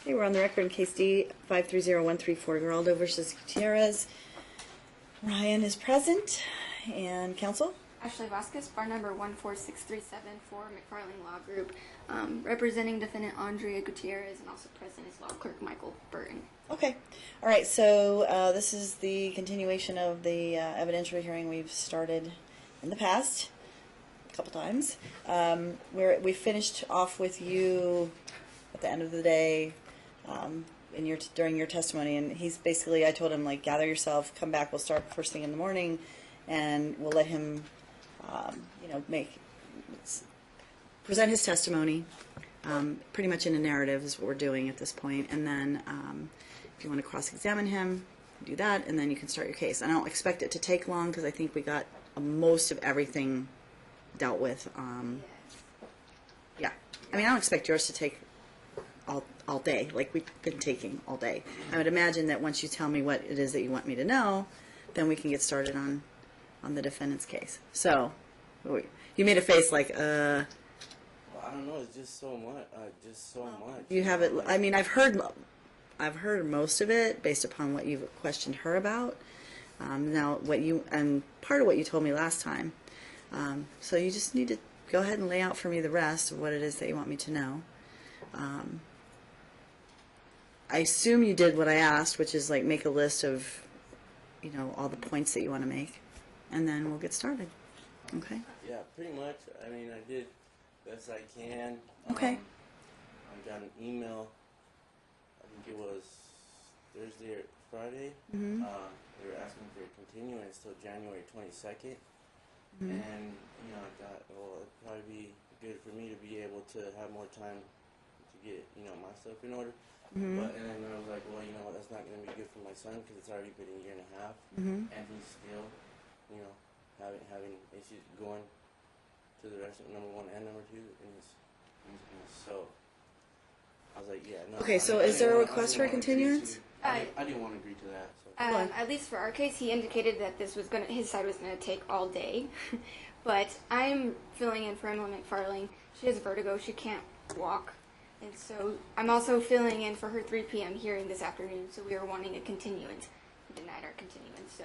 Okay, we're on the record in case D 530134, Geraldo versus Gutierrez. Ryan is present, and counsel? Ashley Vasquez, bar number 14637 for McFarling Law Group, representing defendant Andrea Gutierrez, and also present is law clerk Michael Burton. Okay. All right, so this is the continuation of the evidentiary hearing we've started in the past a couple times. We finished off with you at the end of the day during your testimony, and he's basically, I told him, like, gather yourself, come back, we'll start first thing in the morning, and we'll let him present his testimony, pretty much in a narrative is what we're doing at this point, and then if you want to cross-examine him, do that, and then you can start your case. I don't expect it to take long because I think we got most of everything dealt with. Yeah, I mean, I don't expect yours to take all day, like we've been taking all day. I would imagine that once you tell me what it is that you want me to know, then we can get started on the defendant's case. So, you made a face like, Well, I don't know. It's just so much. Much. You have it. I mean, I've heard most of it based upon what you've questioned her about. Now, part of what you told me last time. So you just need to go ahead and lay out for me the rest of what it is that you want me to know. I assume you did what I asked, which is like make a list of, all the points that you want to make, and then we'll get started. Okay. Yeah, pretty much. I mean, I did best I can. Okay. I got an email. I think it was Thursday or Friday. Mm-hmm. They were asking for a continuance till January 22nd, Mm-hmm. and I thought, well, it'd probably be good for me to be able to have more time to get my stuff in order. Mm-hmm. And then I was like, well, that's not going to be good for my son because it's already been a year and a half, Mm-hmm. and he's still, having issues going to the rest of number 1 and number 2, and so I was like, yeah, no. Okay, so is there a request for a continuance? I didn't want to agree to that. So. At least for our case, he indicated that his side was gonna take all day, but I'm filling in for Emma McFarling. She has vertigo; she can't walk. And so I'm also filling in for her 3 p.m. hearing this afternoon, so we were wanting a continuance. He denied our continuance, so...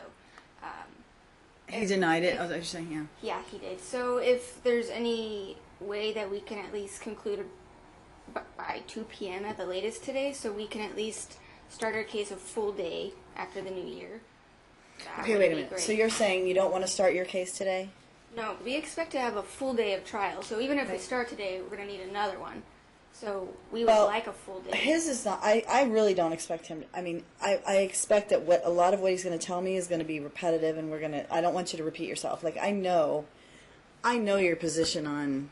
He denied it? You're saying, yeah. Yeah, he did. So if there's any way that we can at least conclude by 2 p.m. at the latest today, so we can at least start our case a full day after the new year. Okay, wait a minute. So you're saying you don't want to start your case today? No, we expect to have a full day of trial, so even if we start today, we're going to need another one. So we would like a full day. His is not. I really don't expect him. I mean, I expect that a lot of what he's going to tell me is going to be repetitive, and I don't want you to repeat yourself. Like I know your position on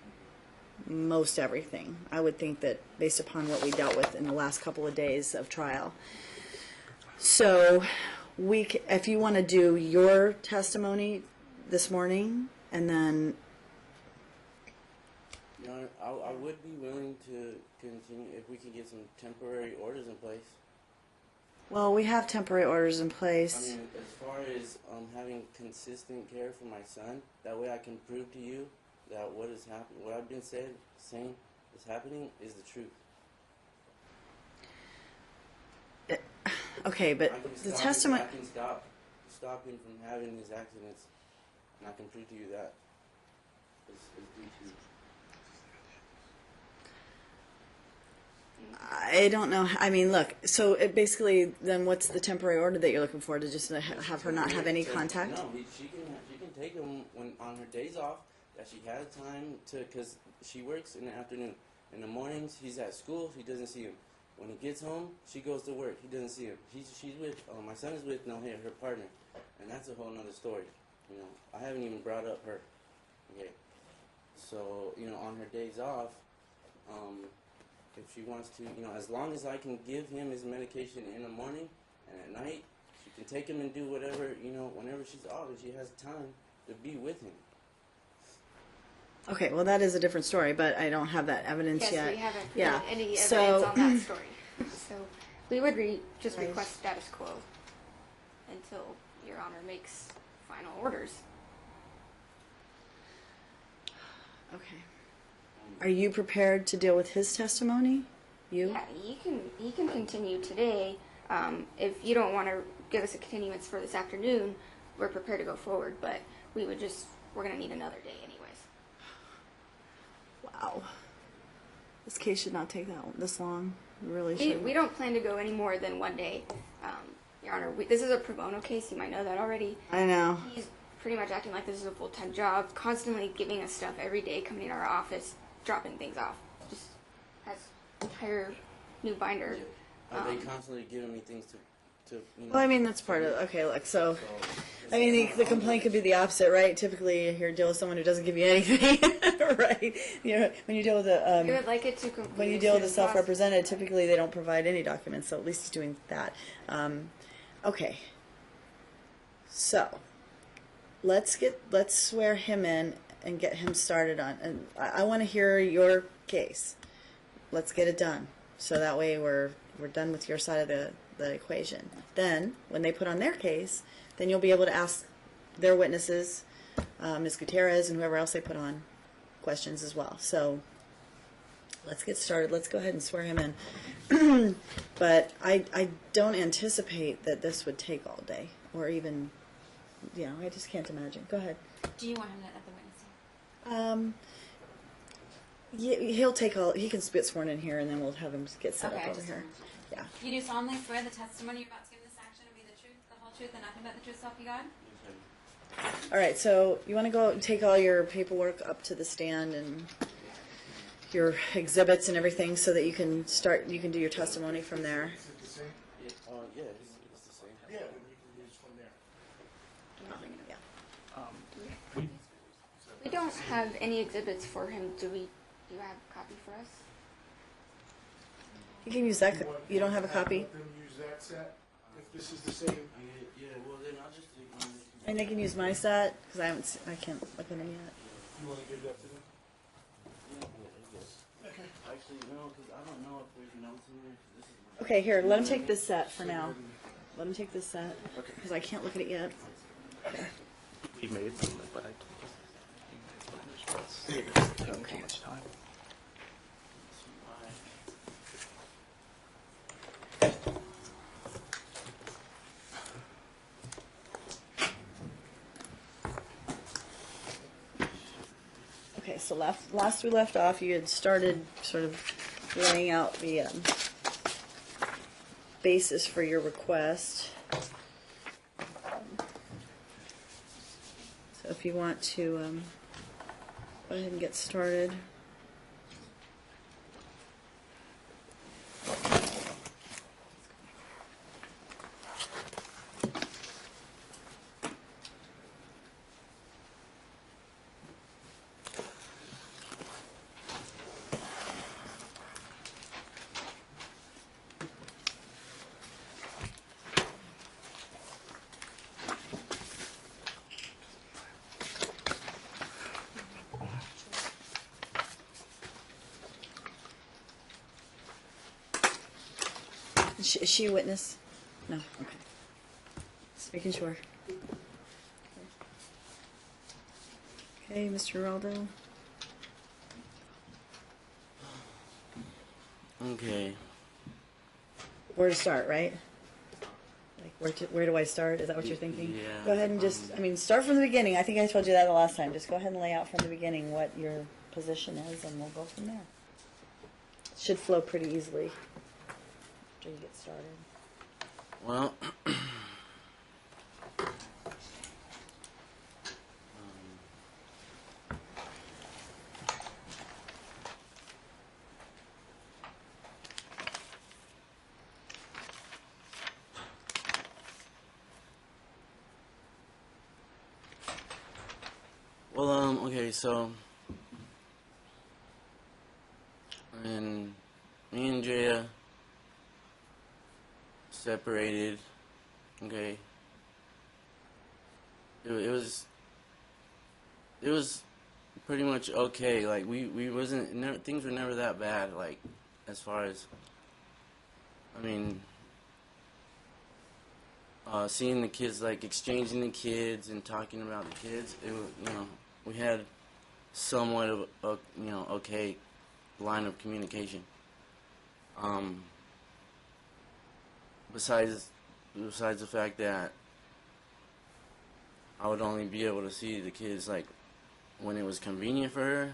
most everything. I would think that based upon what we dealt with in the last couple of days of trial. So if you want to do your testimony this morning, and then. I would be willing to continue if we can get some temporary orders in place. Well, we have temporary orders in place. I mean, as far as having consistent care for my son, that way I can prove to you that what is happening, what I've been saying is happening, is the truth. Okay, but the testimony. I can stop him from having his accidents, and I can prove to you that it's due to. I don't know. I mean, look, so basically, then what's the temporary order that you're looking for? To just have her not have any contact? No, she can take him on her days off, that she has time to, because she works in the afternoon. In the mornings, he's at school, he doesn't see him. When he gets home, she goes to work, he doesn't see him. She's with, my son is with, her partner. And that's a whole nother story. I haven't even brought up her. Okay. So, on her days off, if she wants to, as long as I can give him his medication in the morning and at night, she can take him and do whatever, whenever she's off, and she has time to be with him. Okay, well, that is a different story, but I don't have that evidence yet. Yes, we haven't presented any evidence on that story. So we would just Right. request status quo until Your Honor makes final orders. Okay. Are you prepared to deal with his testimony? You? Yeah, he can continue today. If you don't want to give us a continuance for this afternoon, we're prepared to go forward, but we're going to need another day anyways. Wow. This case should not take this long. It really should. We don't plan to go any more than one day, Your Honor. This is a pro bono case. You might know that already. I know. He's pretty much acting like this is a full-time job, constantly giving us stuff every day, coming in our office, dropping things off. Just has entire new binder. Are they constantly giving me things to Well, I mean, that's part of okay. Look, so I mean, the complaint could be the opposite, right? Typically, you're dealing with someone who doesn't give you anything, right? You know, when you deal with We would like it to complete when you as deal with soon a as self-represented, typically they don't provide any documents. So at least he's doing that. Okay. So let's swear him in and get him started on. And I want to hear your case. Let's get it done. So that way we're done with your side of the equation. Then, when they put on their case, then you'll be able to ask their witnesses, Ms. Gutierrez and whoever else they put on, questions as well. So, let's get started. Let's go ahead and swear him in. But I don't anticipate that this would take all day, or even, I just can't imagine. Go ahead. Do you want him at the witness stand? Yeah, he can get sworn in here, and then we'll have him get set Okay, up I over just here. Yeah. You do solemnly swear the testimony you're about to give in this action will be the truth, the whole truth, and nothing but the truth, so help you God? All right, so you want to go and take all your paperwork up to the stand and your exhibits and everything so that you can do your testimony from there. Is it the same? Yeah, it's the same. Yeah, then you can use from there. Yeah. We don't have any exhibits for him. Do you have a copy for us? You can use that. You don't have a copy? Let them use that set, if this is the same. Yeah, well then I'll just take one. And they can use my set because I can't look at them yet. You want to give that to them? Yeah, I guess. Okay. Actually, no, because I don't know if there's notes in there. 'Cause this is my Okay, here. Let him take this set for now. Let him take this set because I can't look at it yet. We made them, but I told you it's taking too much time. Okay, so last we left off, you had started sort of laying out the basis for your request. So if you want to go ahead and get started. Is she a witness? No? Okay. Just making sure. Okay, Mr. Geraldo. Okay. Where to start, right? Like where do I start? Is that what you're thinking? Yeah. Go ahead and start from the beginning. I think I told you that the last time. Just go ahead and lay out from the beginning what your position is, and we'll go from there. It should flow pretty easily after you get started. Well, okay, so, and me and Drea separated, okay. It was pretty much okay, like, we wasn't, things were never that bad, like, as far as, I mean, seeing the kids, like, exchanging the kids and talking about the kids, it was, we had somewhat of a, okay line of communication. Besides the fact that I would only be able to see the kids like when it was convenient for her.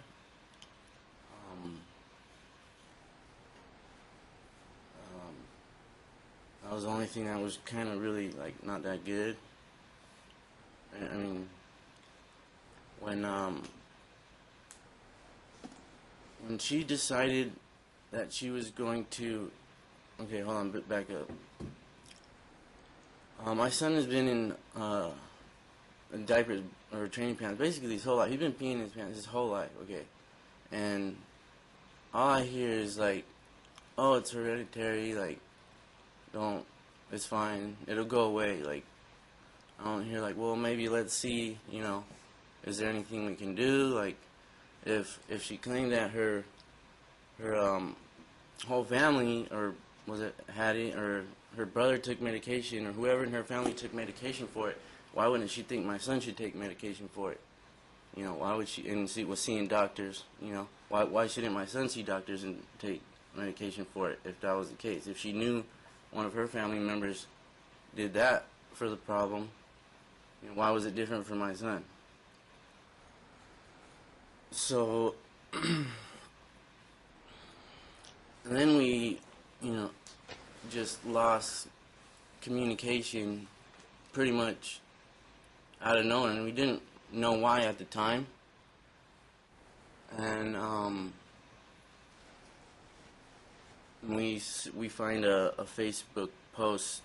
That was the only thing that was kind of really like not that good. I mean, when she decided that she was going to, okay, hold on, back up. My son has been in diapers or training pants basically his whole life. He's been peeing in his pants his whole life, okay? And all I hear is like, oh, it's hereditary, like, it's fine, it'll go away. Like, I don't hear like, well, maybe let's see, you know, is there anything we can do? Like, if she claimed that her whole family, or was it Hattie, or her brother took medication, or whoever in her family took medication for it, why wouldn't she think my son should take medication for it? You know, why would she, and she was seeing doctors, you know, why shouldn't my son see doctors and take medication for it if that was the case? If she knew one of her family members did that for the problem, you know, why was it different for my son? So, and then we, you know, just lost communication pretty much out of nowhere, and we didn't know why at the time. And we find a Facebook post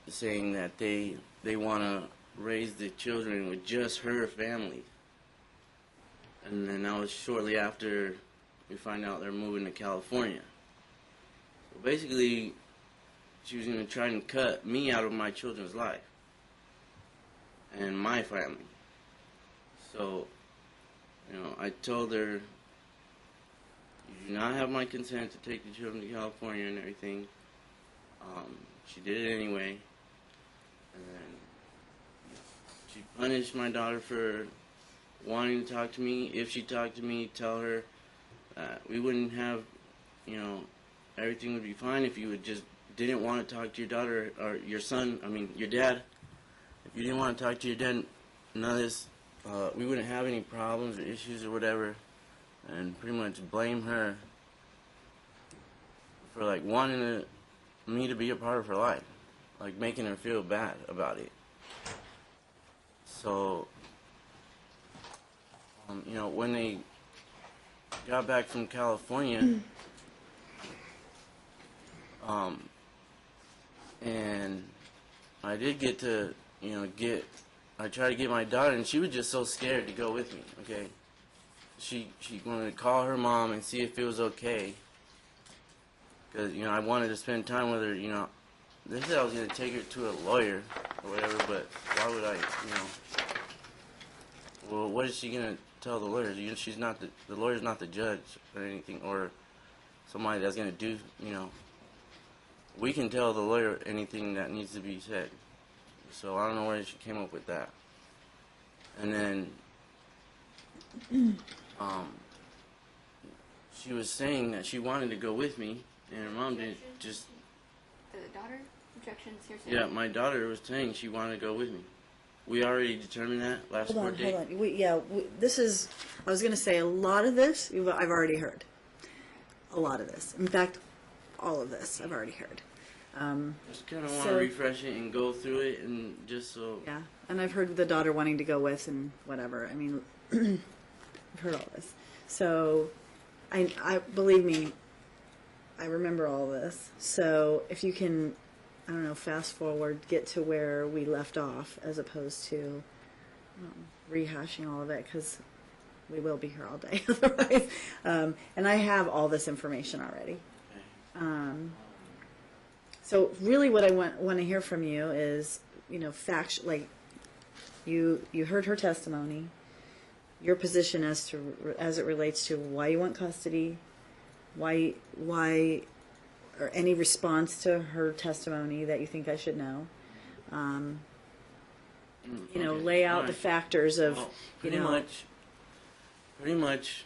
saying that they want to raise the children with just her family. And then that was shortly after we find out they're moving to California. So basically, she was going to try and cut me out of my children's life and my family. So, you know, I told her, you do not have my consent to take the children to California and everything. She did it anyway. And then she punished my daughter for wanting to talk to me. If she talked to me, tell her that we wouldn't have, you know, everything would be fine if you would just didn't want to talk to your daughter or your son, I mean your dad. If you didn't want to talk to your dad, none of this, we wouldn't have any problems or issues or whatever. And pretty much blame her for like wanting me to be a part of her life, like making her feel bad about it. So, you know, when they got back from California, and I did get to, you know, I tried to get my daughter, and she was just so scared to go with me, okay? She wanted to call her mom and see if it was okay, because, you know, I wanted to spend time with her, you know. They said I was going to take her to a lawyer or whatever, but why would I, you know? Well, what is she going to tell the lawyers? She's not the lawyer's not the judge or anything, or somebody that's going to do, you know. We can tell the lawyer anything that needs to be said. So I don't know where she came up with that. And then she was saying that she wanted to go with me, and her mom didn't just... The daughter? Objections, hearsay. Yeah, my daughter was saying she wanted to go with me. We already determined that last court date. Hold on. This is, I was going to say, a lot of this, I've already heard. A lot of this. In fact, all of this I've already heard. Just kind of want to refresh it and go through it, and just so... Yeah, and I've heard the daughter wanting to go with and whatever. I mean, I've heard all this. So, I believe me, I remember all this. So, if you can, I don't know, fast forward, get to where we left off, as opposed to rehashing all of it, because we will be here all day otherwise. And I have all this information already. So really what I want to hear from you is, you know, like you heard her testimony, your position as it relates to why you want custody, why or any response to her testimony that you think I should know. You know, lay out the factors of, well, pretty much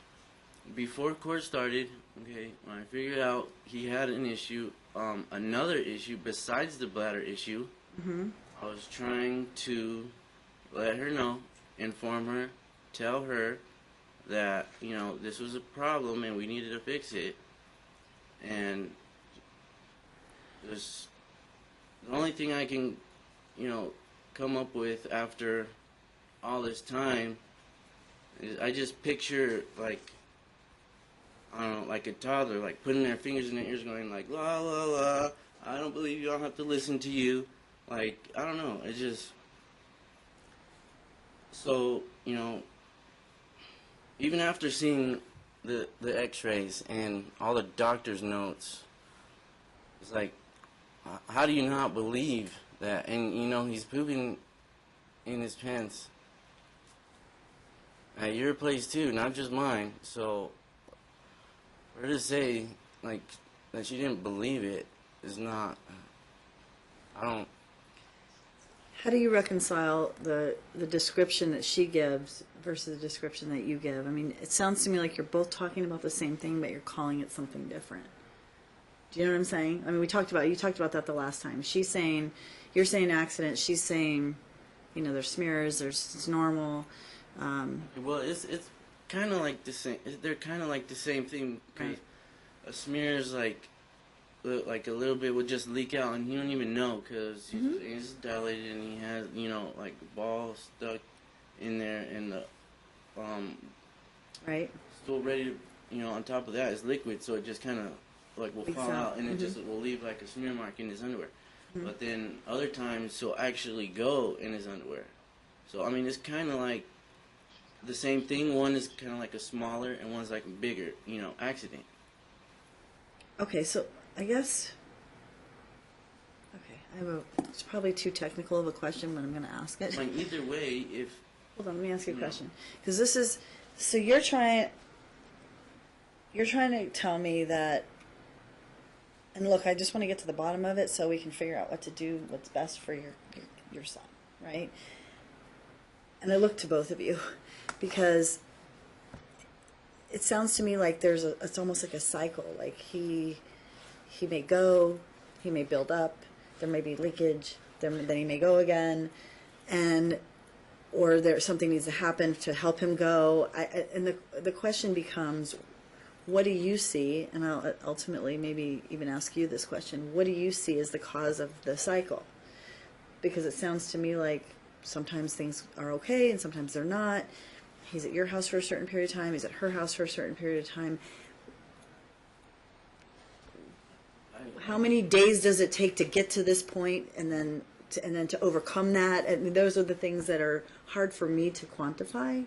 before court started, Okay, when I figured out he had an issue, another issue besides the bladder issue, I was trying to let her know, inform her, tell her that, this was a problem and we needed to fix it. And there's the only thing I can, come up with after all this time is I just picture, like, I don't know, like a toddler, like putting their fingers in their ears going like, la, la, la, I don't believe you, I don't have to listen to you. Like, I don't know, it's just, so, even after seeing the x-rays and all the doctor's notes, it's like, how do you not believe that? And, he's pooping in his pants at your place too, not just mine. So, for her to say, like, that she didn't believe it is not, I don't. How do you reconcile the description that she gives versus the description that you give? I mean, it sounds to me like you're both talking about the same thing, but you're calling it something different. Do you know what I'm saying? I mean, you talked about that the last time. You're saying accident. She's saying, there's smears. It's normal. Well, it's kind of like the same. They're kind of like the same thing. Right. A smear is like a little bit would just leak out, and he don't even know because he's dilated and he has like balls stuck in there, and the Right. still ready to on top of that is liquid, so it just kind of like will Leaks fall out. out, and it just will leave like a smear mark in his underwear. But then other times he'll actually go in his underwear. So I mean, it's kind of like the same thing. One is kind of like a smaller, and one's like a bigger, accident. Okay, so I guess. Okay, it's probably too technical of a question, but I'm going to ask it. I mean, either way, if Hold on, let me ask you a question. Because this is, so you're trying to tell me that, and look, I just want to get to the bottom of it so we can figure out what to do, what's best for your son, right? And I look to both of you because it sounds to me like it's almost like a cycle. Like he may go, he may build up, there may be leakage, then he may go again, or something needs to happen to help him go. And the question becomes, what do you see? And I'll ultimately maybe even ask you this question: what do you see as the cause of the cycle? Because it sounds to me like sometimes things are okay and sometimes they're not. He's at your house for a certain period of time. He's at her house for a certain period of time. How many days does it take to get to this point, and then to overcome that? And those are the things that are hard for me to quantify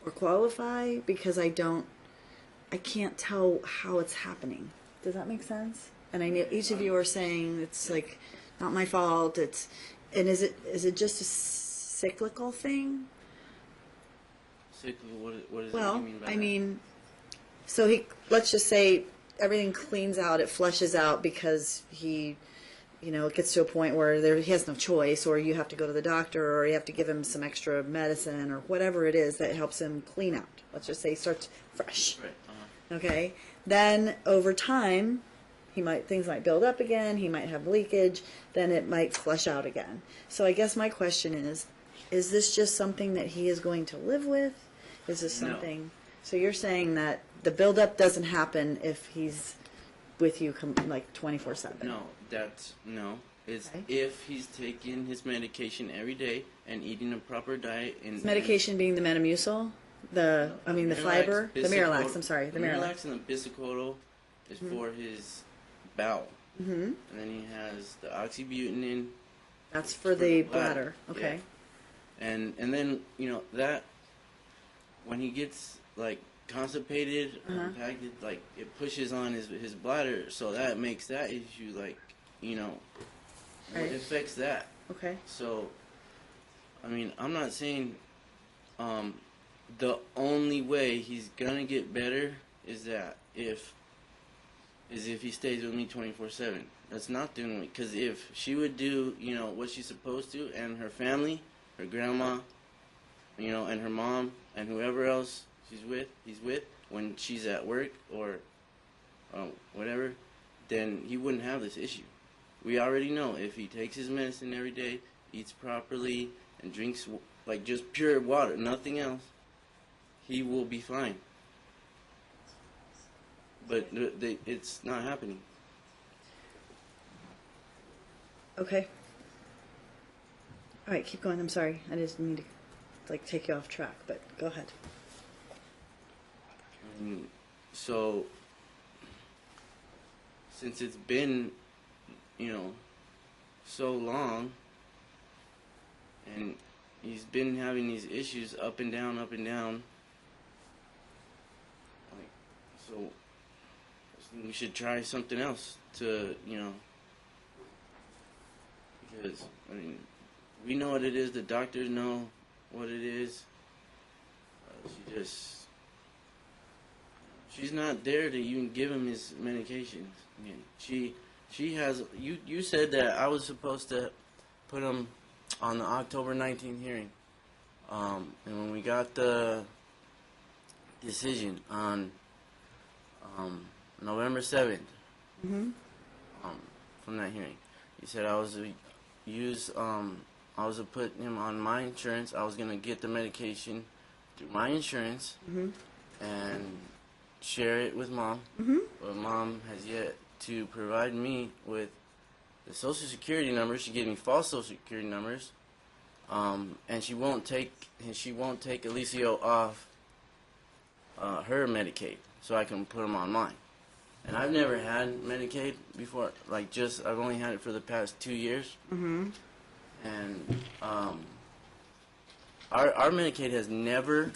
or qualify because I can't tell how it's happening. Does that make sense? And I know each of you are saying it's like not my fault. Is it just a cyclical thing? cyclical, what does Well, you mean by I that? mean, so let's just say everything cleans out, it flushes out because it gets to a point where he has no choice, or you have to go to the doctor, or you have to give him some extra medicine, or whatever it is that helps him clean out. Let's just say he starts fresh. Right. Okay. Then over time, things might build up again. He might have leakage. Then it might flush out again. So I guess my question is this just something that he is going to live with? Is this No. something? So you're saying that the buildup doesn't happen if he's with you like 24/7? No. It's Okay. if he's taking his medication every day and eating a proper diet. And Medication being the Metamucil, the Miralax, fiber, the Miralax. Bisacodyl. I'm sorry, the Miralax. And the Bisacodyl is for his bowel. Mm-hmm. And then he has the oxybutynin. That's for the bladder. Okay. Yeah. And then that when he gets like constipated or impacted, like it pushes on his bladder, so that makes that issue like Right. it affects that. Okay. So I mean, I'm not saying the only way he's gonna get better is if he stays with me 24/7. That's not the only way. Because if she would do what she's supposed to, and her family, her grandma, and her mom, and whoever else he's with, when she's at work or whatever, then he wouldn't have this issue. We already know if he takes his medicine every day, eats properly, and drinks like just pure water, nothing else, he will be fine. But it's not happening. Okay. All right, keep going. I'm sorry. I just need to take you off track, but go ahead. So, since it's been, so long, and he's been having these issues up and down, so we should try something else to, because, we know what it is, the doctors know what it is. She's not there to even give him his medications. She has, you said that I was supposed to put him on the October 19th hearing. And when we got the decision on November 7th, from that hearing, you said I was to put him on my insurance. I was going to get the medication through my insurance and share it with Mom. But Mom has yet to provide me with the Social Security numbers. She gave me false Social Security numbers, and she won't take Alicio off her Medicaid, so I can put him on mine. And I've never had Medicaid before. I've only had it for the past 2 years. And our Medicaid has never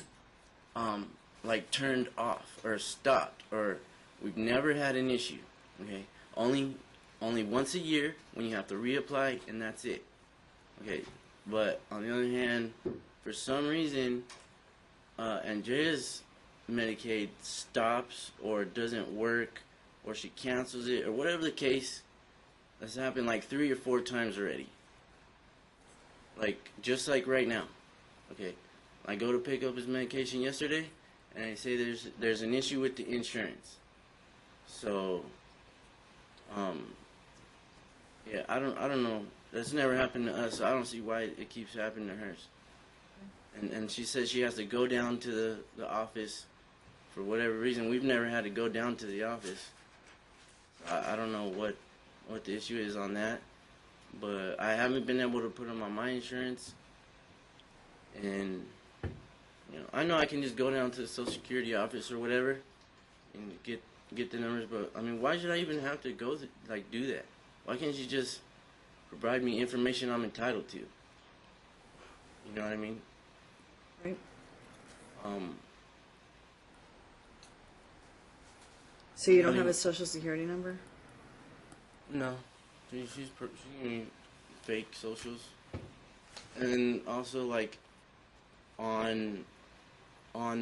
turned off or stopped, or we've never had an issue. Okay, only once a year when you have to reapply, and that's it. Okay, but on the other hand, for some reason, Andrea's Medicaid stops or doesn't work, or she cancels it, or whatever the case. That's happened 3 or 4 times already. Just like right now. Okay, I go to pick up his medication yesterday, and they say there's an issue with the insurance. So, yeah, I don't know. That's never happened to us, so I don't see why it keeps happening to hers. And she says she has to go down to the office for whatever reason. We've never had to go down to the office. I don't know what the issue is on that. But I haven't been able to put him on my insurance. And, I know I can just go down to the Social Security office or whatever and get the numbers. But, why should I even have to go do that? Why can't you just provide me information I'm entitled to? You know what I mean? Right. So you don't have a Social Security number? No. She's using fake socials. And also, on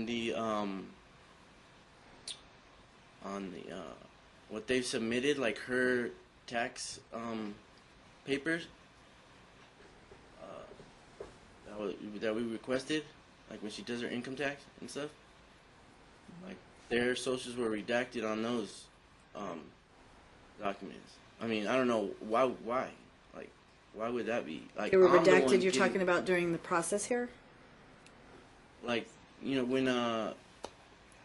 the what they've submitted, her tax papers that we requested, when she does her income tax and stuff, their socials were redacted on those documents. I don't know why. Why would that be? They were redacted. You're talking about during the process here? When my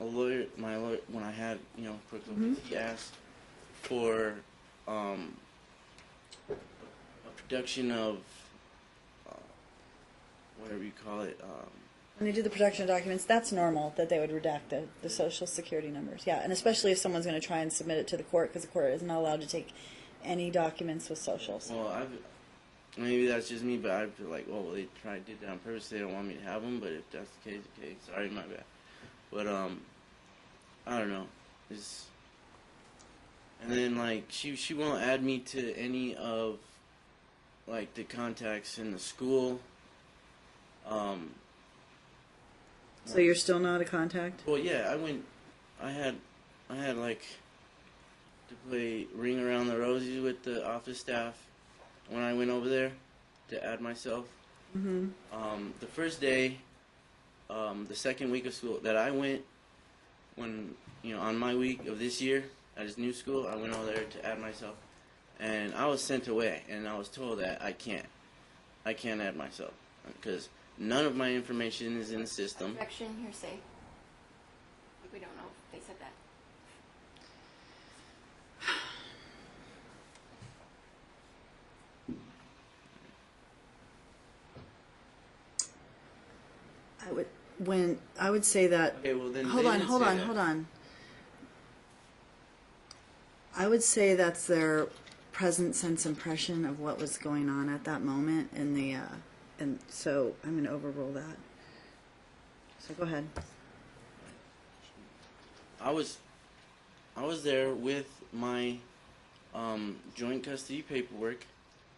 lawyer, when I had, he asked for a production of whatever you call it. When they do the production of documents, that's normal that they would redact the Social Security numbers. Yeah, and especially if someone's going to try and submit it to the court, because the court is not allowed to take any documents with socials. Well, maybe that's just me, but I feel they did that on purpose. They don't want me to have them, but if that's the case, okay, sorry, my bad. But I don't know. And then she won't add me to any of the contacts in the school. So you're still not a contact? Well, yeah, I had to play Ring Around the Rosies with the office staff when I went over there to add myself. The first day, the second week of school that I went, when, on my week of this year at his new school, I went over there to add myself, and I was sent away, and I was told that I can't add myself because none of my information is in the system. Objection, hearsay. We don't know if they said that. I would say that. Okay, well then Hold they on, didn't hold say on, that. hold on. I would say that's their present sense impression of what was going on at that moment, and so I'm going to overrule that. So go ahead. I was there with my joint custody paperwork,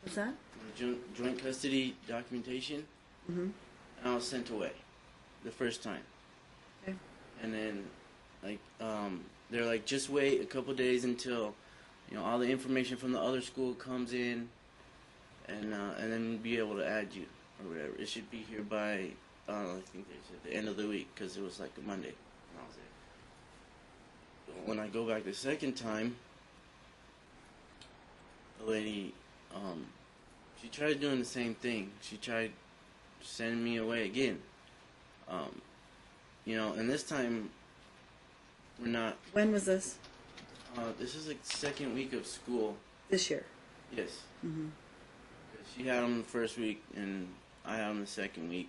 What's that? joint custody documentation, Mm-hmm. and I was sent away the first time. Okay. And then, they're like, just wait a couple days until, all the information from the other school comes in, and then be able to add you or whatever. It should be here by, I think they said the end of the week because it was like a Monday when I was there. When I go back the second time, the lady, she tried doing the same thing. She tried sending me away again. And this time, we're not. When was this? This is like the second week of school. This year. Yes. Mm-hmm. She had them the first week, and I had them the second week.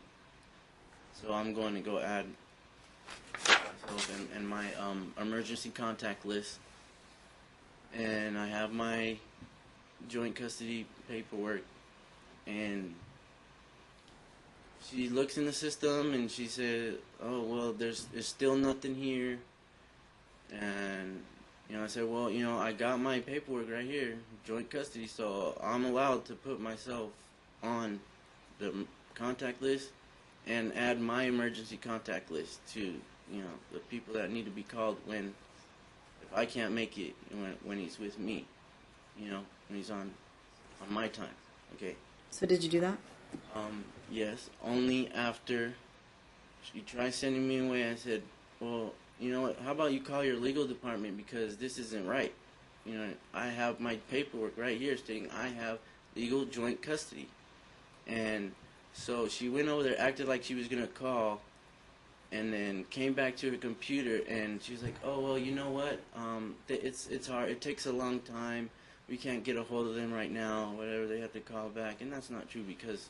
So I'm going to go add myself and my emergency contact list. And I have my joint custody paperwork. And she looks in the system, and she said, "Oh, well, there's still nothing here." And I said, "Well, I got my paperwork right here, joint custody, so I'm allowed to put myself on the contact list and add my emergency contact list to, the people that need to be called if I can't make it when he's with me, when he's on my time." Okay. So did you do that? Yes, only after she tried sending me away. I said, "Well, you know what, how about you call your legal department because this isn't right. I have my paperwork right here stating I have legal joint custody." And so she went over there, acted like she was going to call, and then came back to her computer, and she was like, "Oh, well, you know what, it's hard, it takes a long time, we can't get a hold of them right now, whatever, they have to call back." And that's not true because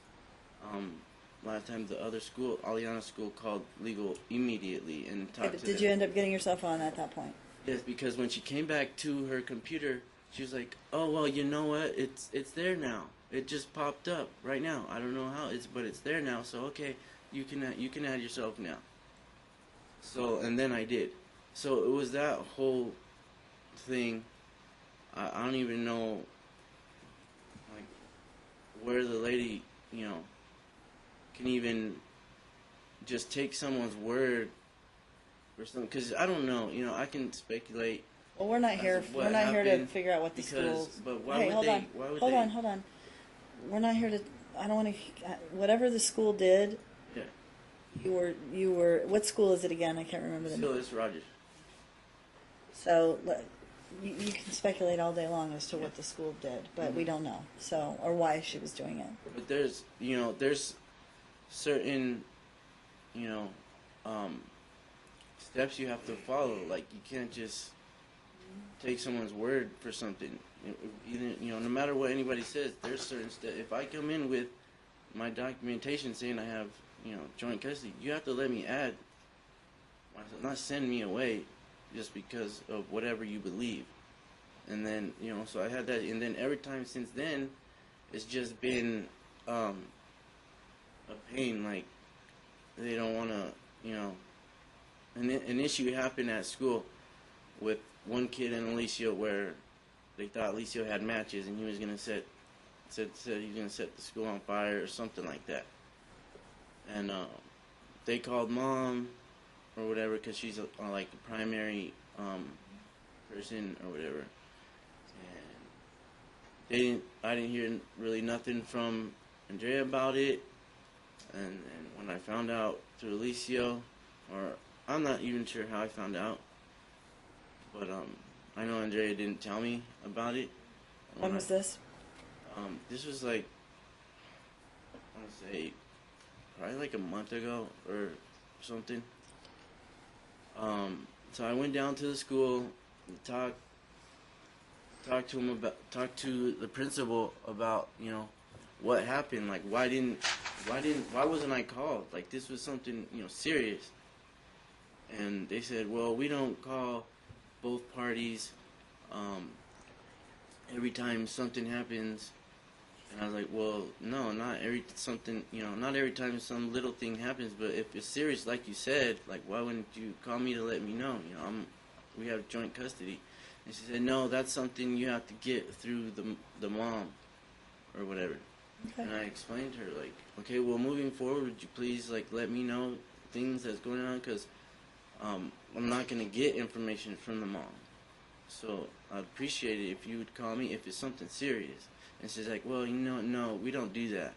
last time the other school, Aliana school, called legal immediately and Okay, talked but to did them. you end up getting yourself on at that point? Yes, because when she came back to her computer, she was like, "Oh, well, you know what? It's there now. It just popped up right now. I don't know how but it's there now. So okay, you can add yourself now." So and then I did. So it was that whole thing. I don't even know like where the lady can even just take someone's word or something, because I don't know. I can speculate. Well, we're not here. what We're not here to happened figure out what the because- schools. but why Hey, would hold they- on. why would hold they- on. Hold on. We're not here to. I don't want to. Whatever the school did, Yeah. you were. What school is it again? I can't remember the Still, name. it's Rogers. So you can speculate all day long as to what the school did, but we don't know. So or why she was doing it. But there's certain steps you have to follow. Like you can't just take someone's word for something. Either no matter what anybody says, there's certain steps. If I come in with my documentation saying I have joint custody, you have to let me add myself, not send me away just because of whatever you believe. And then so I had that, and then every time since then, it's just been a pain. Like they don't want to, an issue happened at school with one kid and Alicia where they thought Alicia had matches and he was gonna said he was gonna set the school on fire or something like that. And they called mom or whatever because she's like a primary person or whatever. And I didn't hear really nothing from Andrea about it. And when I found out through Alicia, or I'm not even sure how I found out, but I know Andrea didn't tell me about it. When was this? This was like, I want to say, probably like a month ago or something. So I went down to the school, talked to the principal about, you know, what happened. Like, why wasn't I called? Like, this was something, you know, serious. And they said, well, we don't call both parties every time something happens. And I was like, well, no, not every time some little thing happens, but if it's serious, like you said, like, why wouldn't you call me to let me know? You know, we have joint custody. And she said, no, that's something you have to get through the mom or whatever. Okay. And I explained to her, like, okay, well, moving forward, would you please, like, let me know things that's going on, because I'm not going to get information from the mom. So I'd appreciate it if you would call me if it's something serious. And she's like, well, you know, no, we don't do that.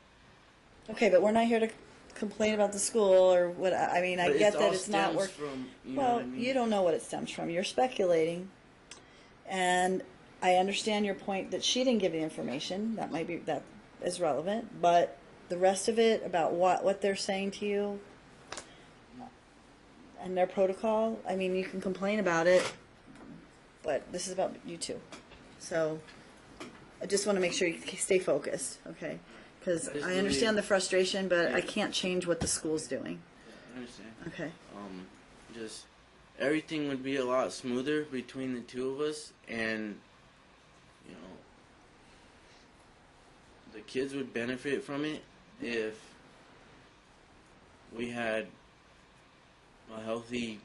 Okay, but we're not here to complain about the school or what. I mean, I But get it that all it's not stems working. from, you know Well, what I mean? you don't know what it stems from. You're speculating, and I understand your point that she didn't give the information. That is relevant, but the rest of it about what they're saying to you and their protocol. I mean, you can complain about it, but this is about you two. So I just want to make sure you stay focused, okay? Because I understand the frustration, but I can't change what the school's doing. I understand. Okay. Just everything would be a lot smoother between the two of us, and you know, the kids would benefit from it if we had a healthy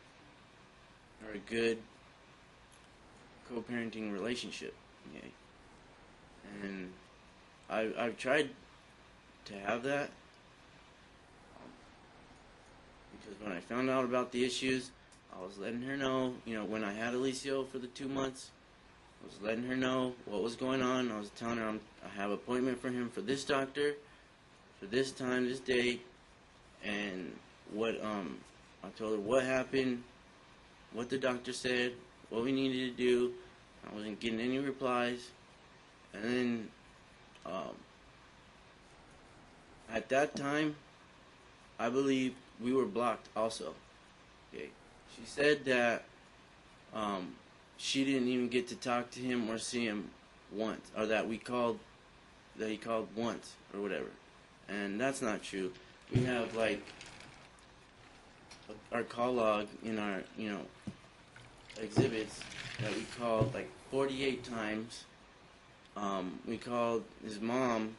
or a good co-parenting relationship. Okay? And I've tried to have that, because when I found out about the issues, I was letting her know, you know, when I had Alicio for the 2 months, I was letting her know what was going on. I was telling her I have an appointment for him for this doctor, for this time, this date, and what, I told her what happened, what the doctor said, what we needed to do. I wasn't getting any replies. And then, at that time, I believe we were blocked also. Okay. She said that she didn't even get to talk to him or see him once, or that he called once or whatever. And that's not true. We have like our call log in our, you know, exhibits that we called like 48 times. We called his mom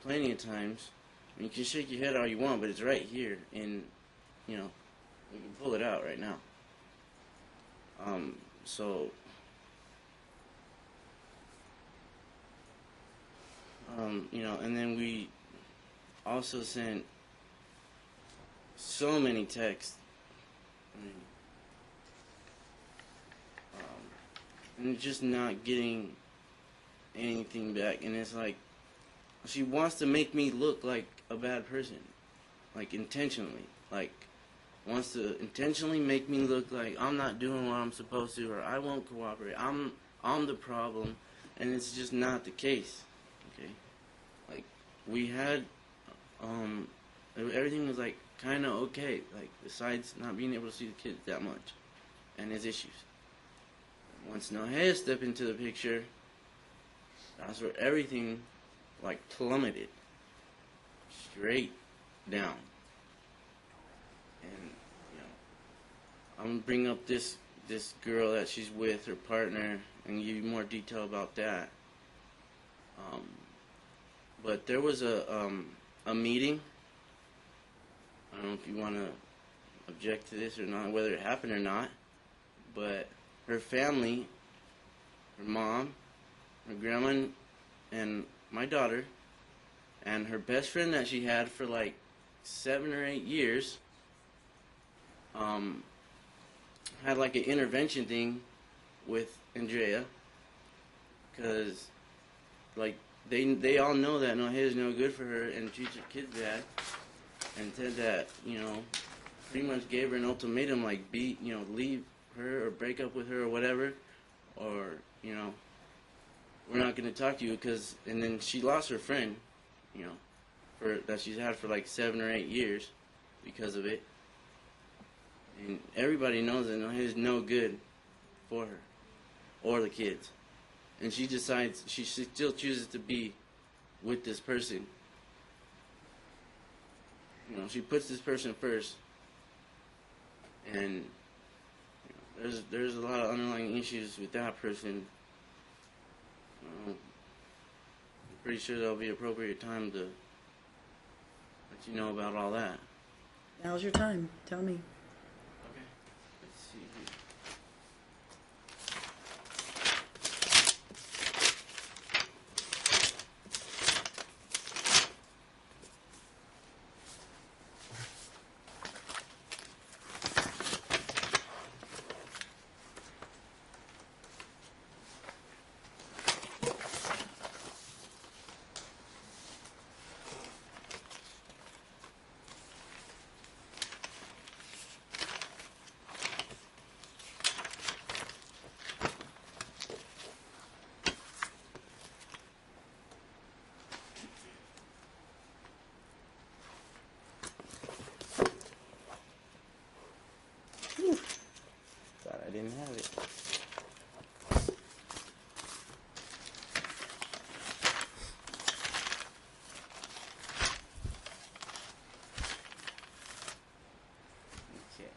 plenty of times. And you can shake your head all you want, but it's right here, and you know, we can pull it out right now. You know, and then we also sent so many texts. I mean, and just not getting anything back, and it's like she wants to make me look like a bad person, like intentionally, like wants to intentionally make me look like I'm not doing what I'm supposed to, or I won't cooperate. I'm the problem, and it's just not the case. Okay, like we had, everything was like kind of okay, like besides not being able to see the kids that much, and his issues. Once Nohea stepped into the picture, that's where everything like plummeted straight down. And you know, I'm gonna bring up this girl that she's with, her partner, and give you more detail about that. But there was a meeting. I don't know if you want to object to this or not, whether it happened or not, but her family, her mom, her grandma, and my daughter, and her best friend that she had for like 7 or 8 years, had like an intervention thing with Andrea, because like they all know that Nohea is no good for her and treats her kids bad, and said that, you know, pretty much gave her an ultimatum, like leave her or break up with her or whatever, or, you know, we're not going to talk to you because, and then she lost her friend, you know, that she's had for like 7 or 8 years because of it. And everybody knows that it is no good for her or the kids. And she decides, she still chooses to be with this person. You know, she puts this person first. And you know, there's a lot of underlying issues with that person. I'm pretty sure there'll be appropriate time to let you know about all that. Now's your time. Tell me. Okay. Let's see here. Thought I didn't have it. Okay.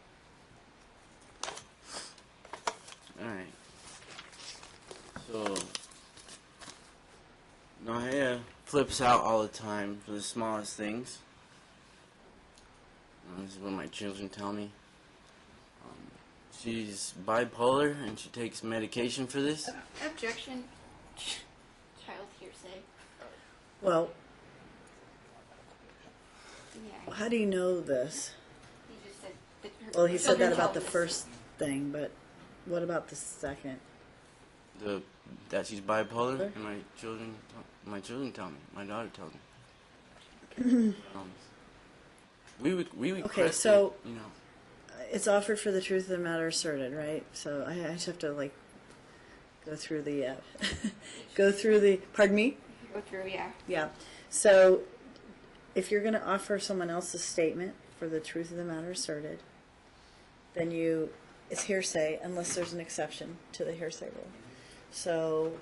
Alright. So, Nahea flips out all the time for the smallest things. This is what my children tell me. She's bipolar and she takes medication for this. Objection. Child hearsay. Well, Yeah. how do you know this? He just said that her Well, he said that children about tell the us. first thing, but what about the second? That she's bipolar, and my children tell me. My daughter tells me. We requested, Okay, so- you know. It's offered for the truth of the matter asserted, right? So I just have to like go through the pardon me? Go through, yeah. Yeah. So if you're going to offer someone else's statement for the truth of the matter asserted, then it's hearsay unless there's an exception to the hearsay rule. So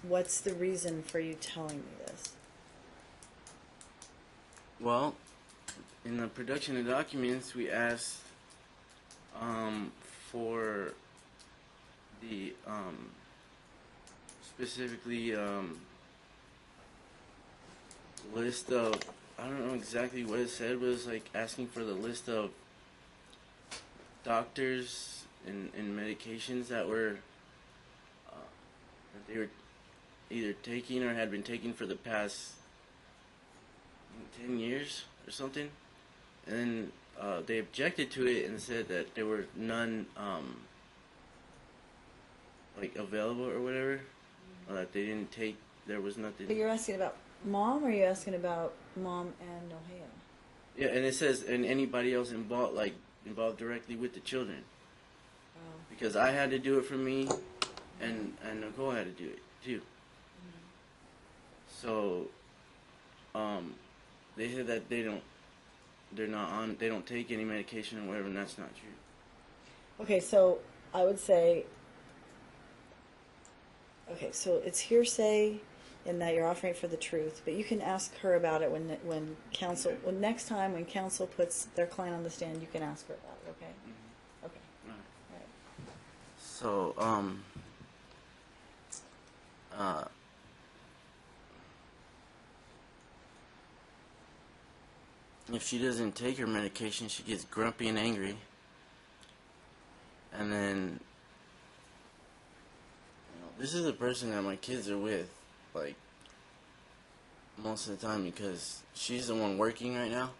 what's the reason for you telling me this? Well, in the production of documents, we asked for the specifically list of, I don't know exactly what it said, but it was like asking for the list of doctors and medications that they were either taking or had been taking for the past 10 years or something. And then they objected to it and said that there were none like available or whatever, or that they didn't take, there was nothing. But you're asking about Mom, or are you asking about Mom and Nohea? Yeah, and it says, and anybody else involved directly with the children. Oh. Because I had to do it for me, and Nicole had to do it too. So, they said that they don't take any medication or whatever, and that's not true. Okay, so I would say, so it's hearsay in that you're offering for the truth, but you can ask her about it when counsel, next time when counsel puts their client on the stand, you can ask her about it, okay? Mm-hmm. Okay. All right. All right. So, if she doesn't take her medication, she gets grumpy and angry. And then, this is the person that my kids are with, like, most of the time, because she's the one working right now.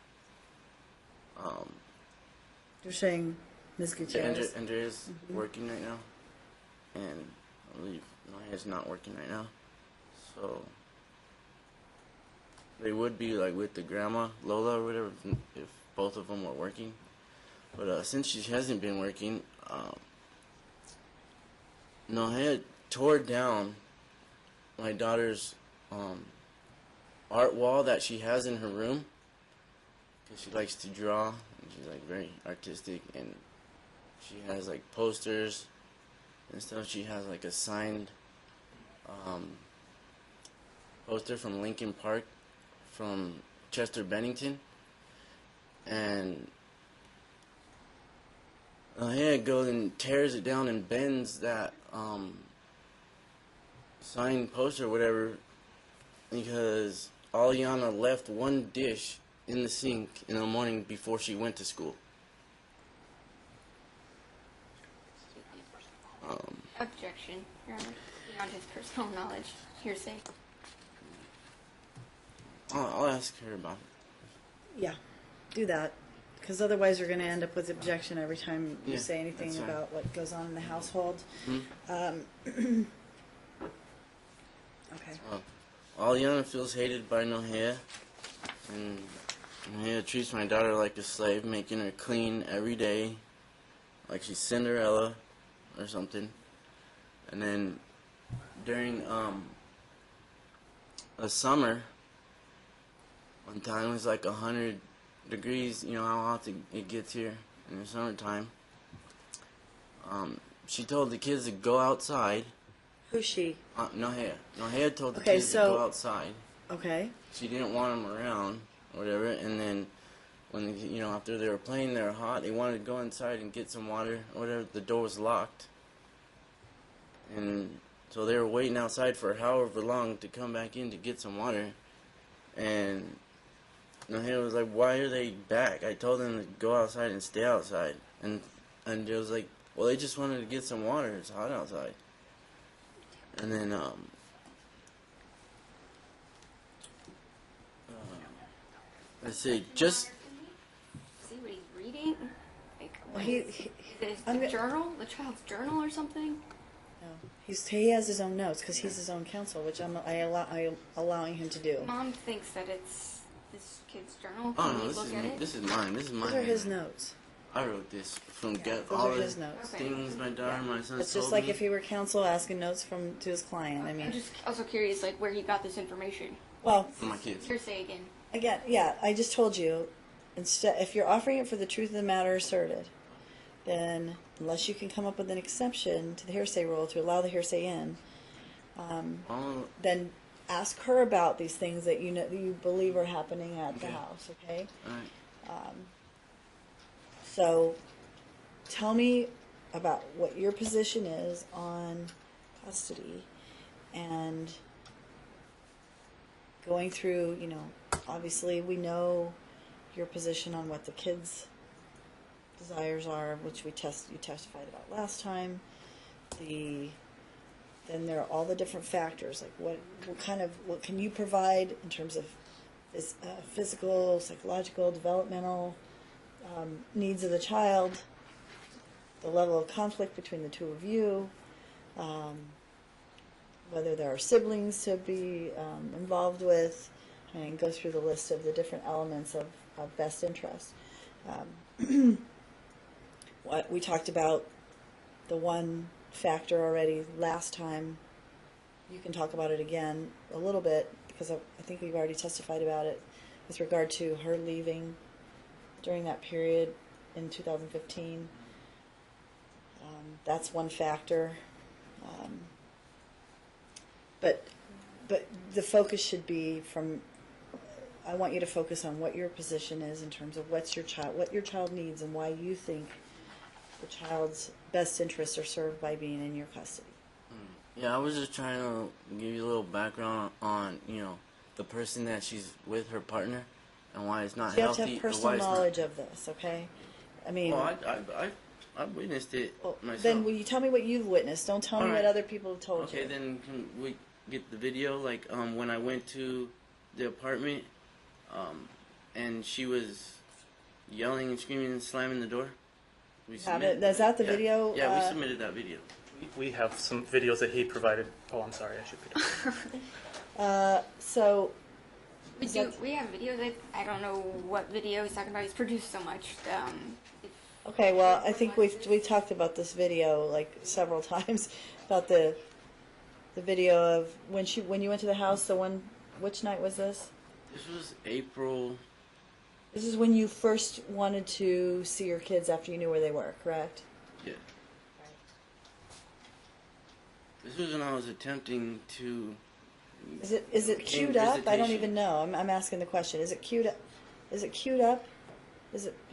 You're saying Ms. Gutierrez? Andrea's working right now, and I believe Maya's not working right now. So, they would be, like, with the grandma, Lola, or whatever, if both of them were working. But since she hasn't been working, Nohea tore down my daughter's art wall that she has in her room, because she likes to draw and she's like very artistic, and she has like posters and stuff. She has like a signed poster from Lincoln Park from Chester Bennington, and Nohea goes and tears it down and bends that signed poster or whatever, because Aliana left one dish in the sink in the morning before she went to school. Objection, Your Honor. Beyond his personal knowledge. Hearsay. I'll ask her about it. Yeah, do that. Because otherwise you're going to end up with objection every time you Yeah, say anything that's right. about what goes on in the household. Hmm? Okay. Aliana feels hated by Nohea, and Nohea treats my daughter like a slave, making her clean every day, like she's Cinderella or something. And then during a summer, one time it was like 100 degrees, you know how hot it gets here in the summertime. She told the kids to go outside. Who's she? Nohea. Nohea told the Okay, kids to so- go outside. Okay. She didn't want them around or whatever, and then when, after they were playing, they were hot, they wanted to go inside and get some water or whatever. The door was locked, and so they were waiting outside for however long to come back in to get some water. And Nohea was like, why are they back? I told them to go outside and stay outside. And Joe was like, well, they just wanted to get some water, it's hot outside. And then let's see, just See what he's reading? Like, Well, what is it I'm the go- journal? The child's journal or something? No. He has his own notes because he's his own counsel, which I'm allowing him to do. Mom thinks that it's this kid's journal. oh Can no, we this look is at it? this is mine. This is mine. Those are his notes. I wrote this from get Those all are the his notes. Okay. things my daughter, and my son It's told just like me. if he were counsel asking notes to his client. I I'm mean, just also curious, like, where he got this information. well, For my kids. Hearsay again. again, yeah, I just told you, instead, if you're offering it for the truth of the matter asserted, then unless you can come up with an exception to the hearsay rule to allow the hearsay in, All, then ask her about these things that you believe are happening at the Okay. house. Okay. right. So, tell me about what your position is on custody and going through, obviously we know your position on what the kids' desires are, which you testified about last time. Then there are all the different factors, like what can you provide in terms of physical, psychological, developmental needs of the child, the level of conflict between the two of you, whether there are siblings to be involved with, and go through the list of the different elements of best interest. What we talked about, the one factor already last time. You can talk about it again a little bit, because I think we've already testified about it with regard to her leaving during that period in 2015. That's one factor. But the focus should be I want you to focus on what your position is in terms of what your child needs and why you think the child's best interests are served by being in your custody. Yeah, I was just trying to give you a little background on, the person that she's with, her partner, and why it's not So you have healthy. to have or why personal it's knowledge of this, okay? I mean, Well, I witnessed it myself. then will you tell me what you've witnessed? Don't tell me All what right. other people have told you. Okay, then can we get the video? Like, when I went to the apartment, and she was yelling and screaming and slamming the door. We Have it? Is that the yeah. video? Yeah, we submitted that video. We have some videos that he provided. Oh, I'm sorry, I should read it. So, We have videos. I don't know what video he's talking about. He's produced so much. If Okay, well, I think we talked about this video like several times about the video of when you went to the house. Which night was this? This was April. This is when you first wanted to see your kids after you knew where they were, correct? Yeah. This was when I was attempting to. Is it queued up? I don't even know. I'm asking the question. Is it queued up? Is it queued up?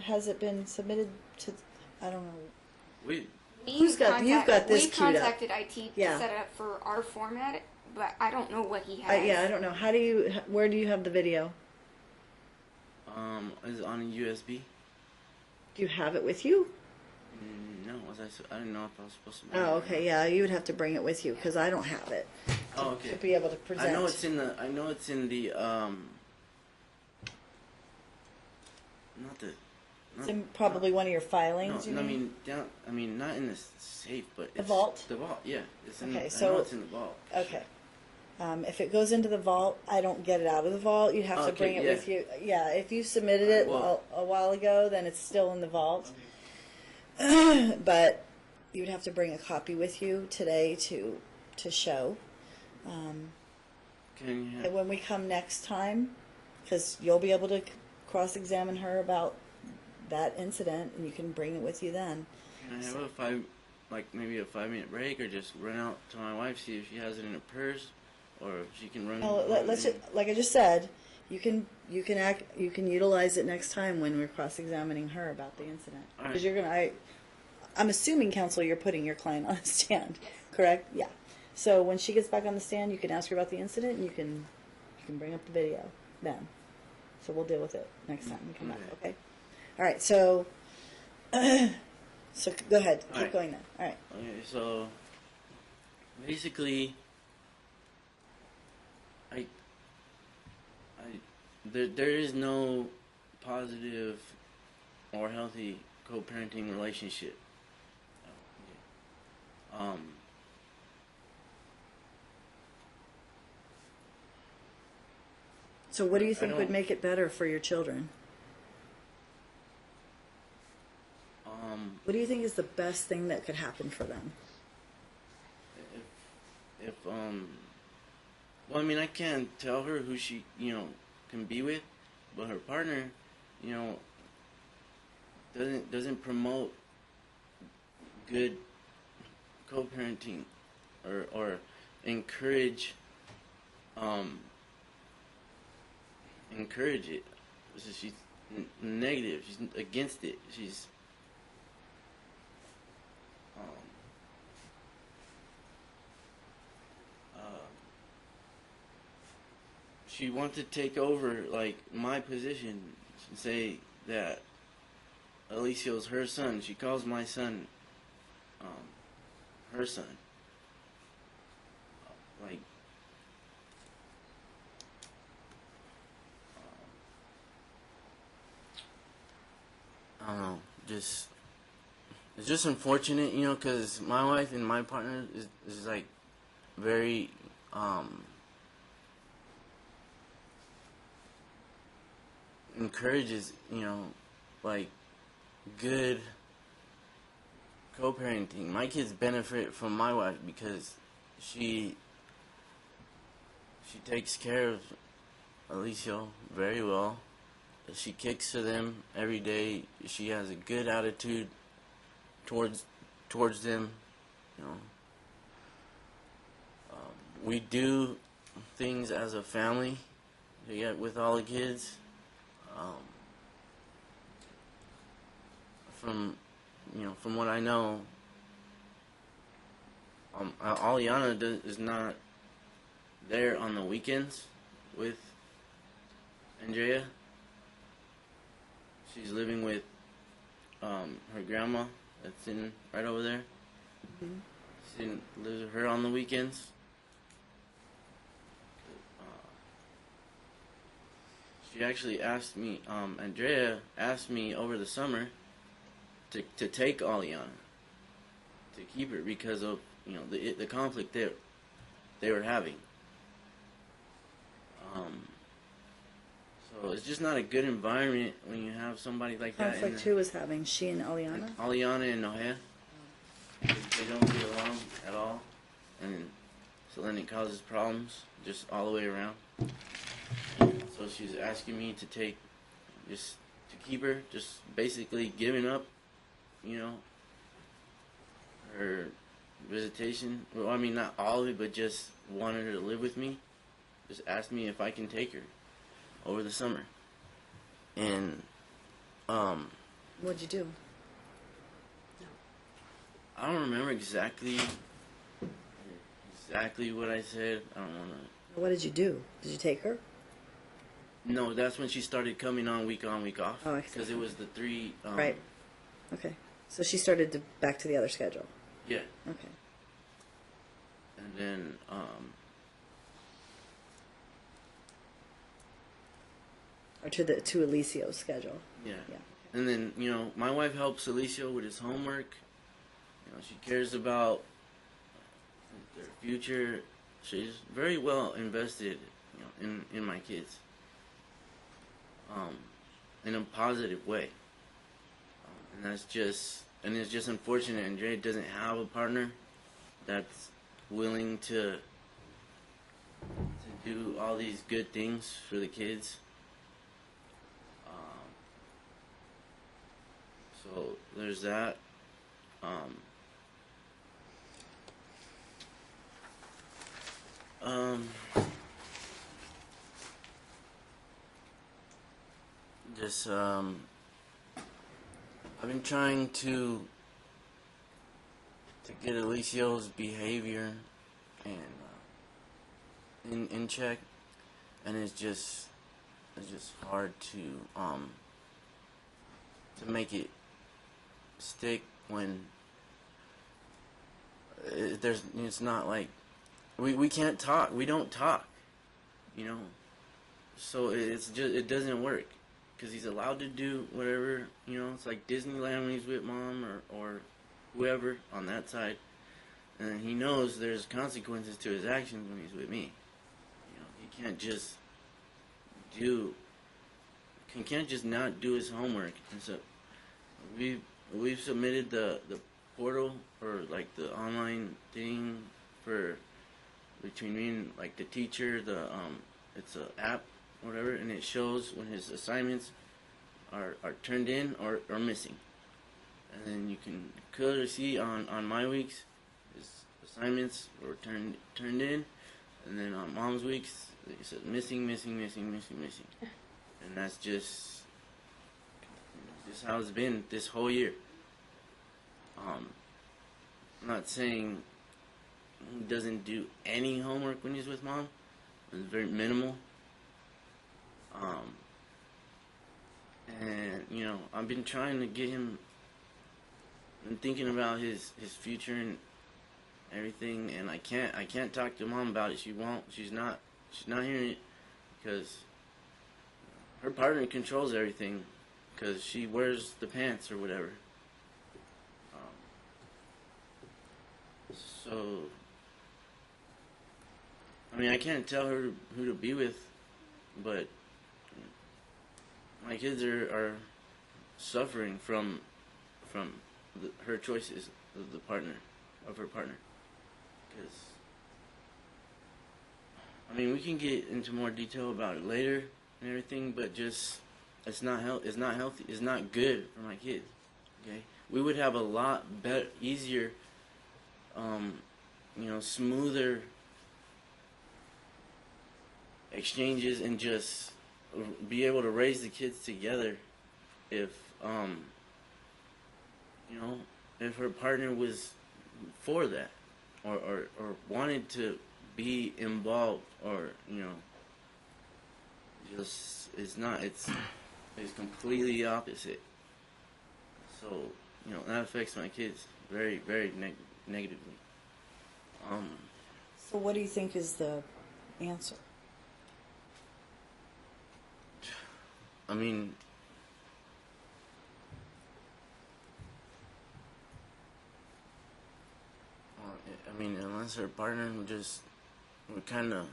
Has it been submitted to? I don't know. We. You've got this We queued up. contacted IT to Yeah. set it up for our format, but I don't know what he has. Yeah, I don't know. Where do you have the video? Is it on a USB? Do you have it with you? No, I didn't know if I was supposed to. Oh, okay. Yeah, you would have to bring it with you because I don't have it Oh, okay. to be able to present. I know it's in the. Not the. It's in probably one of your filings. No, you I mean? mean down. I mean not in the safe, but it's vault? The vault, yeah. It's in. Okay, I so- know it's in the vault. Okay. If it goes into the vault, I don't get it out of the vault. You have to Okay, bring it yeah. with you. Yeah, if you submitted it Well- a while ago, then it's still in the vault. But you would have to bring a copy with you today to show. Can you And have? when we come next time, because you'll be able to cross-examine her about that incident, and you can bring it with you then. Can I have maybe a 5-minute break, or just run out to my wife, see if she has it in her purse, or if she can run. No, let's just, like I just said, you can utilize it next time when we're cross-examining her about the incident. All right. Because I'm assuming, counsel, you're putting your client on the stand, correct? Yeah. So when she gets back on the stand, you can ask her about the incident, and you can bring up the video then. So we'll deal with it next time you come back. Okay. All right. So so go ahead. All Keep right. going then. All right. Okay, so basically, there is no positive or healthy co-parenting relationship. So what do you think would don't- make it better for your children? What do you think is the best thing that could happen for them? Well, I mean, I can't tell her who she, can be with, but her partner, doesn't promote good co-parenting or encourage it. So she's negative. She's against it. She wants to take over like my position and say that Alicia's her son. She calls my son her son. Like I don't know, it's just unfortunate, because my wife and my partner is like very encourages, like good co-parenting. My kids benefit from my wife because she takes care of Alicia very well. She kicks to them every day. She has a good attitude towards them. We do things as a family. With all the kids. From what I know, Aliana is not there on the weekends with Andrea. She's living with her grandma that's right over there. Mm-hmm. She lives with her on the weekends. She actually asked me, Andrea asked me over the summer to take Aliana, to keep her because of the conflict they were having. So it's just not a good environment when you have somebody like that. Conflict who was having? She and Eliana? Aliana and Nohea. They don't get along at all. And so then it causes problems just all the way around. So she's asking me to take, just to keep her, just basically giving up, you know, her visitation. Well, I mean, not all of it, but just wanted her to live with me. Just asked me if I can take her over the summer. And, What'd you do? I don't remember exactly what I said. I don't want to. What did you do? Did you take her? No, that's when she started coming on, week off. Oh, I see. Because it was the 3. Right. Okay. So she started to back to the other schedule. Yeah. Okay. And then, Or to Alicio's schedule. yeah. Yeah. And then, you know, my wife helps Alicio with his homework. You know, she cares about their future. She's very well invested, you know, in my kids. In a positive way. And it's just unfortunate. And Jay doesn't have a partner that's willing to do all these good things for the kids. So there's that. Just I've been trying to get Alicio's behavior and in check, and it's just hard to make it stick when it's not like we can't talk. We don't talk, you know. So it doesn't work because he's allowed to do whatever, you know. It's like Disneyland when he's with mom or whoever on that side, and he knows there's consequences to his actions when he's with me. You know, he can't just not do his homework, and so we've submitted the portal or like the online thing for between me and like the teacher. It's an app, whatever, and it shows when his assignments are turned in or missing. And then you can clearly see on my weeks his assignments were turned in, and then on mom's weeks it says missing. And that's just how it's been this whole year. I'm not saying he doesn't do any homework when he's with mom. It's very minimal. And you know, I've been trying to get him and thinking about his future and everything, and I can't talk to mom about it. She won't. She's not hearing it because her partner controls everything because she wears the pants or whatever. So I mean, I can't tell her who to be with, but my kids are suffering from her choices of her partner. Because I mean, we can get into more detail about it later and everything, but just it's not healthy. It's not good for my kids. Okay, we would have a lot better, easier, you know, smoother exchanges and just be able to raise the kids together if you know, if her partner was for that or wanted to be involved, or you know, just it's completely opposite. So you know, that affects my kids very, very negatively. So what do you think is the answer? I mean, unless her partner would kind of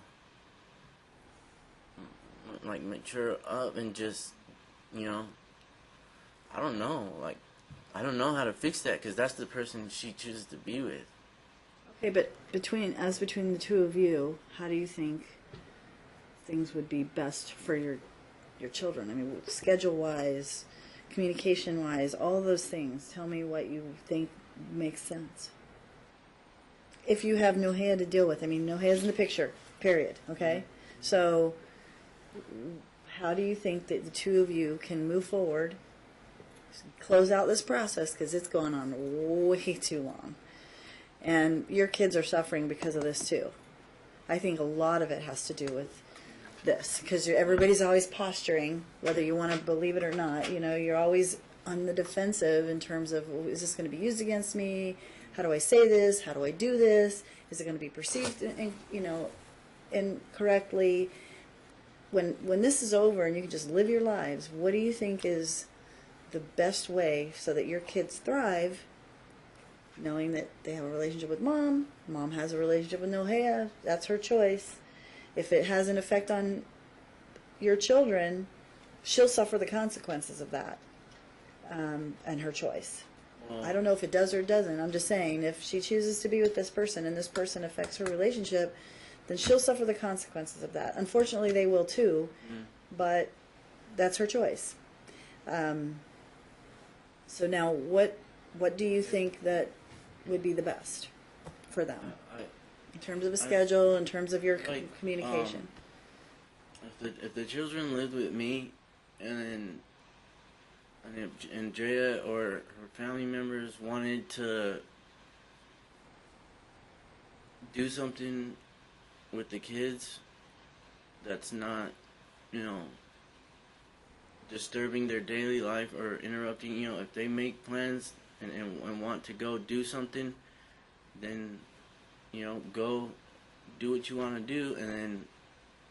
like mature up and just, you know, I don't know, like, I don't know how to fix that because that's the person she chooses to be with. Okay, but between the two of you, how do you think things would be best for your children? I mean, schedule-wise, communication-wise, all those things. Tell me what you think makes sense. If you have Nohea to deal with, I mean, Nohea's in the picture, period, okay? So, how do you think that the two of you can move forward, close out this process, because it's going on way too long. And your kids are suffering because of this too. I think a lot of it has to do with this, because everybody's always posturing, whether you want to believe it or not. You know, you're always on the defensive in terms of, well, is this going to be used against me? How do I say this? How do I do this? Is it going to be perceived, incorrectly? When this is over and you can just live your lives, what do you think is the best way so that your kids thrive, knowing that they have a relationship with mom has a relationship with Nohea, that's her choice. If it has an effect on your children, she'll suffer the consequences of that, and her choice. I don't know if it does or doesn't. I'm just saying, if she chooses to be with this person and this person affects her relationship, then she'll suffer the consequences of that. Unfortunately, they will too, but that's her choice. So now, what do you think that would be the best for them in terms of a schedule, in terms of your communication? If the children lived with me, and if Andrea or her family members wanted to do something with the kids that's not, disturbing their daily life or interrupting, if they make plans and want to go do something, then, go do what you want to do and then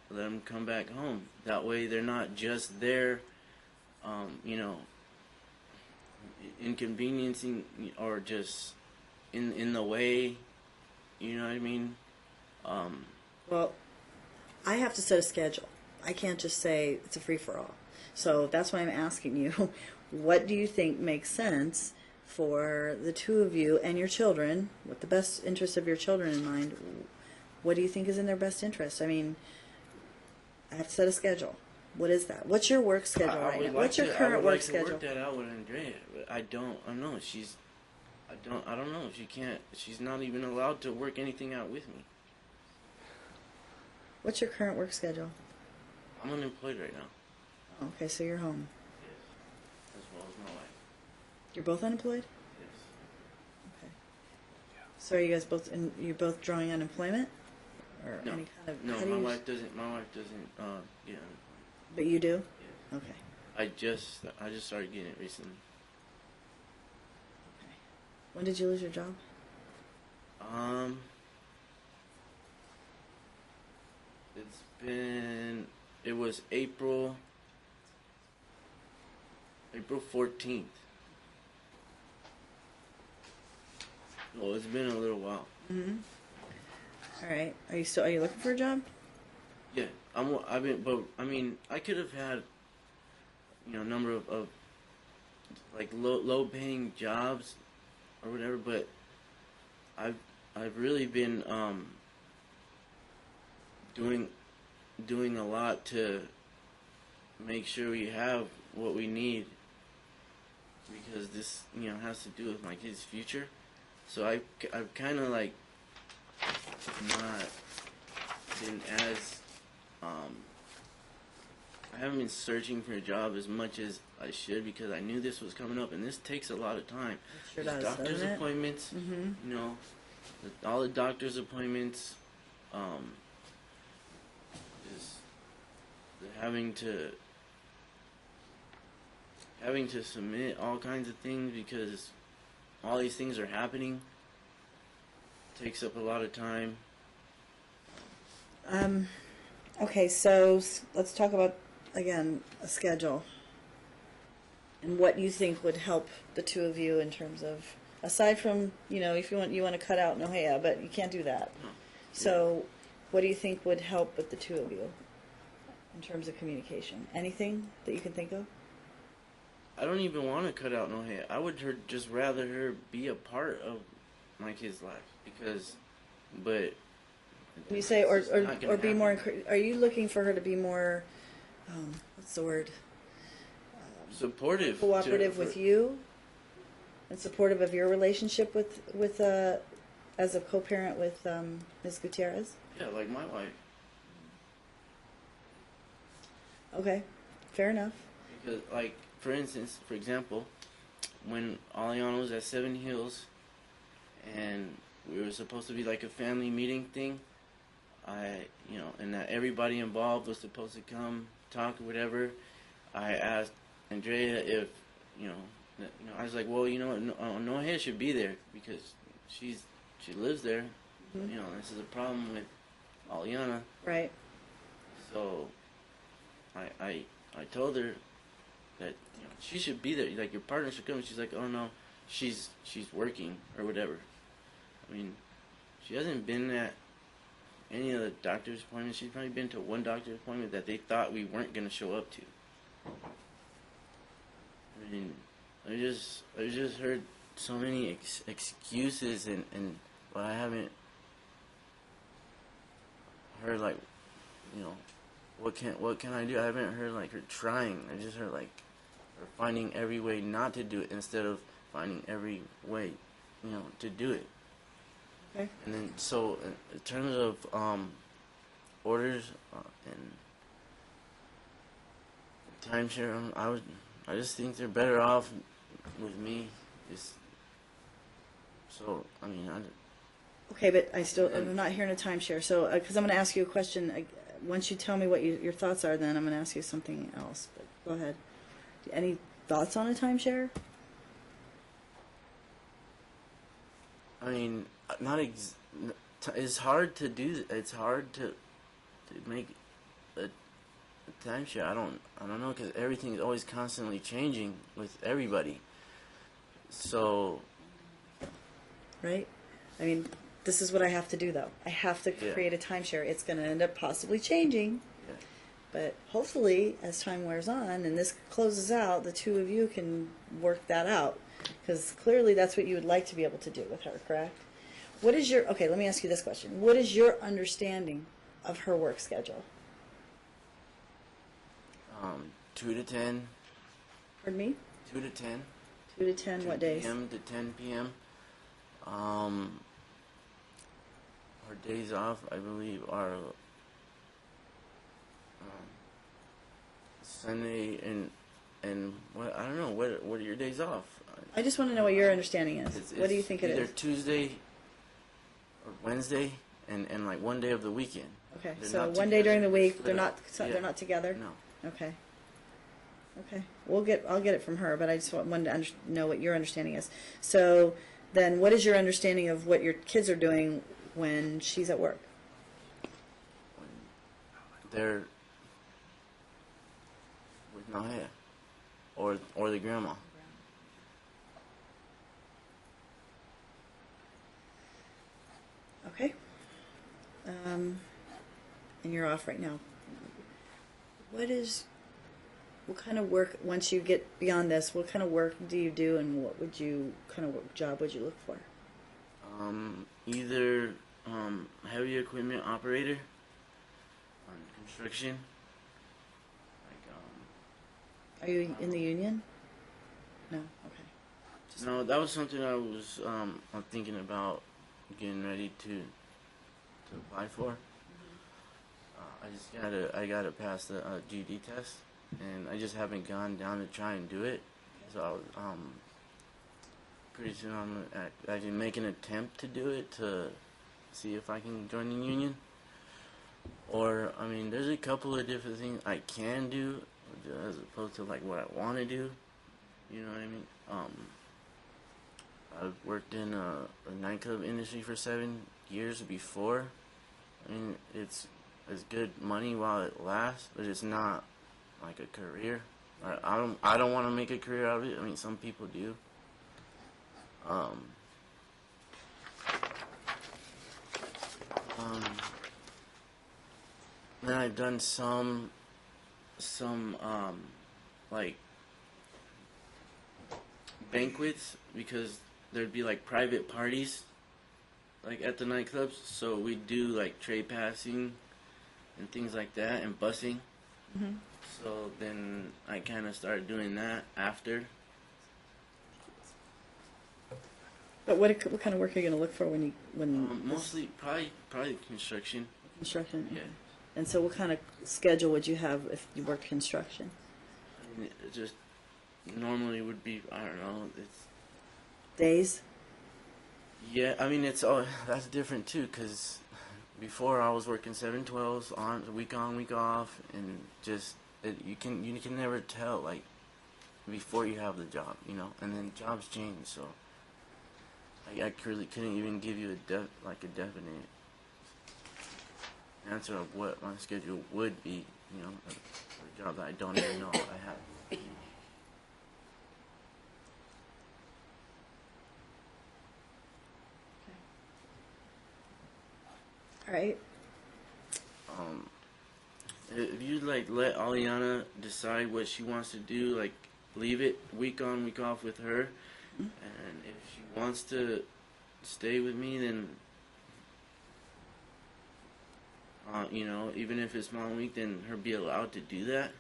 let them come back home. That way they're not just there, inconveniencing or just in the way, you know what I mean? Well, I have to set a schedule. I can't just say it's a free-for-all. So that's why I'm asking you, what do you think makes sense for the two of you and your children, with the best interest of your children in mind? What do you think is in their best interest? I mean, I have to set a schedule. What is that? What's your work schedule right now? What's your current work schedule? I would like to work that out with Andrea, but I don't know. I don't know if she can't. She's not even allowed to work anything out with me. What's your current work schedule? I'm unemployed right now. Okay, so you're home. Yes, as well as my wife. You're both unemployed? Yes. Okay. So are you guys both both drawing unemployment, or No. any kind of? No, how do my you wife doesn't. My wife doesn't get unemployment. But you do? Yes. Okay. I just started getting it recently. Okay. When did you lose your job? It was April 14th. Well, it's been a little while. Mm-hmm. All right. Are you looking for a job? Yeah, but I mean, I could have had, a number of like low paying jobs or whatever, but I've really been doing a lot to make sure we have what we need, because this has to do with my kids' future. So I've kind of like not been as I haven't been searching for a job as much as I should, because I knew this was coming up, and this takes a lot of time. It sure There's does, doctor's doesn't it? appointments, Mm-hmm. all the doctor's appointments, just having to submit all kinds of things because all these things are happening. Takes up a lot of time. Okay, so let's talk about, again, a schedule. And what you think would help the two of you in terms of, aside from, if you want to cut out Nohea, but you can't do that. No. So what do you think would help with the two of you in terms of communication? Anything that you can think of? I don't even want to cut out no hair. I would just rather her be a part of my kid's life but. When you say, or it's not gonna be more, happen. are you looking for her to be more, what's the word? Supportive. Cooperative with you? And supportive of your relationship with as a co-parent with Ms. Gutierrez? Yeah, like my wife. Okay, fair enough. Because, like, for example, when Aliana was at Seven Hills, and we were supposed to be like a family meeting thing, and that everybody involved was supposed to come talk or whatever. I asked Andrea if, I was like, well, no hair should be there because she lives there. Mm-hmm. This is a problem with Aliana. Right. So, I told her that she should be there. Like, your partner should come. She's like, oh no, she's working or whatever. I mean, she hasn't been at any of the doctor's appointments. She's probably been to one doctor's appointment that they thought we weren't gonna show up to. I mean, I just heard so many excuses but I haven't heard like, what can I do? I haven't heard like her trying. I just heard like her finding every way not to do it instead of finding every way, to do it. Okay. And then so in terms of orders and timeshare, I just think they're better off with me. Okay, but I'm not hearing a timeshare. So, because I'm going to ask you a question. Once you tell me what your thoughts are, then I'm going to ask you something else. But go ahead. Any thoughts on a timeshare? I mean, it's hard to do. It's hard to make a timeshare. I don't know, because everything is always constantly changing with everybody. So, Right? I mean, this is what I have to do, though. I have to create a timeshare. It's going to end up possibly changing. yeah. But hopefully, as time wears on and this closes out, the two of you can work that out. Because clearly that's what you would like to be able to do with her, correct? Okay, let me ask you this question. What is your understanding of her work schedule? 2 to 10. Pardon me? 2 to 10. 2 to 10, 2 what days? p.m. to 10 p.m. Her days off, I believe, are Sunday and what, I don't know, what are your days off? I just want to know what your understanding is. It's What do you think it either is? Tuesday or Wednesday and like one day of the weekend. Okay, They're so not one day during the together, week, they're they're split up. Yeah. not together? No. Okay. Okay. I'll get it from her, but I just wanted to know what your understanding is. So then what is your understanding of what your kids are doing when she's at work? They're with no hair. Or the grandma. Okay. And you're off right now. What kind of work, once you get beyond this, what kind of work do you do, and kind of job would you look for? Either heavy equipment operator on construction. Are you in the union? No? Okay. No, that was something I was I'm thinking about getting ready to apply for. I gotta pass the GED test, and I just haven't gone down to try and do it. So pretty soon I can make an attempt to do it to see if I can join the union. Or I mean, there's a couple of different things I can do as opposed to like what I want to do. You know what I mean? I've worked in a nightclub industry for 7 years before. I mean, it's good money while it lasts, but it's not like a career. I don't want to make a career out of it. I mean, some people do. Then I've done some some like banquets, because there'd be like private parties like at the nightclubs, so we do like tray passing and things like that and busing. So then I kind of started doing that after. But what kind of work are you going to look for when Mostly probably construction. construction? Yeah. And so what kind of schedule would you have if you worked construction? I mean, it just normally would be, I don't know, it's Days? yeah. I mean, it's all that's different too, because before I was working 7/12s on week off, and just you can never tell like before you have the job, you know, and then jobs change, so I really couldn't even give you a definite answer of what my schedule would be, you know, for a job that I don't even know I have. All right. If you like let Aliana decide what she wants to do, like leave it week on, week off with her, and if she wants to stay with me, then you know, even if it's mom week, then her be allowed to do that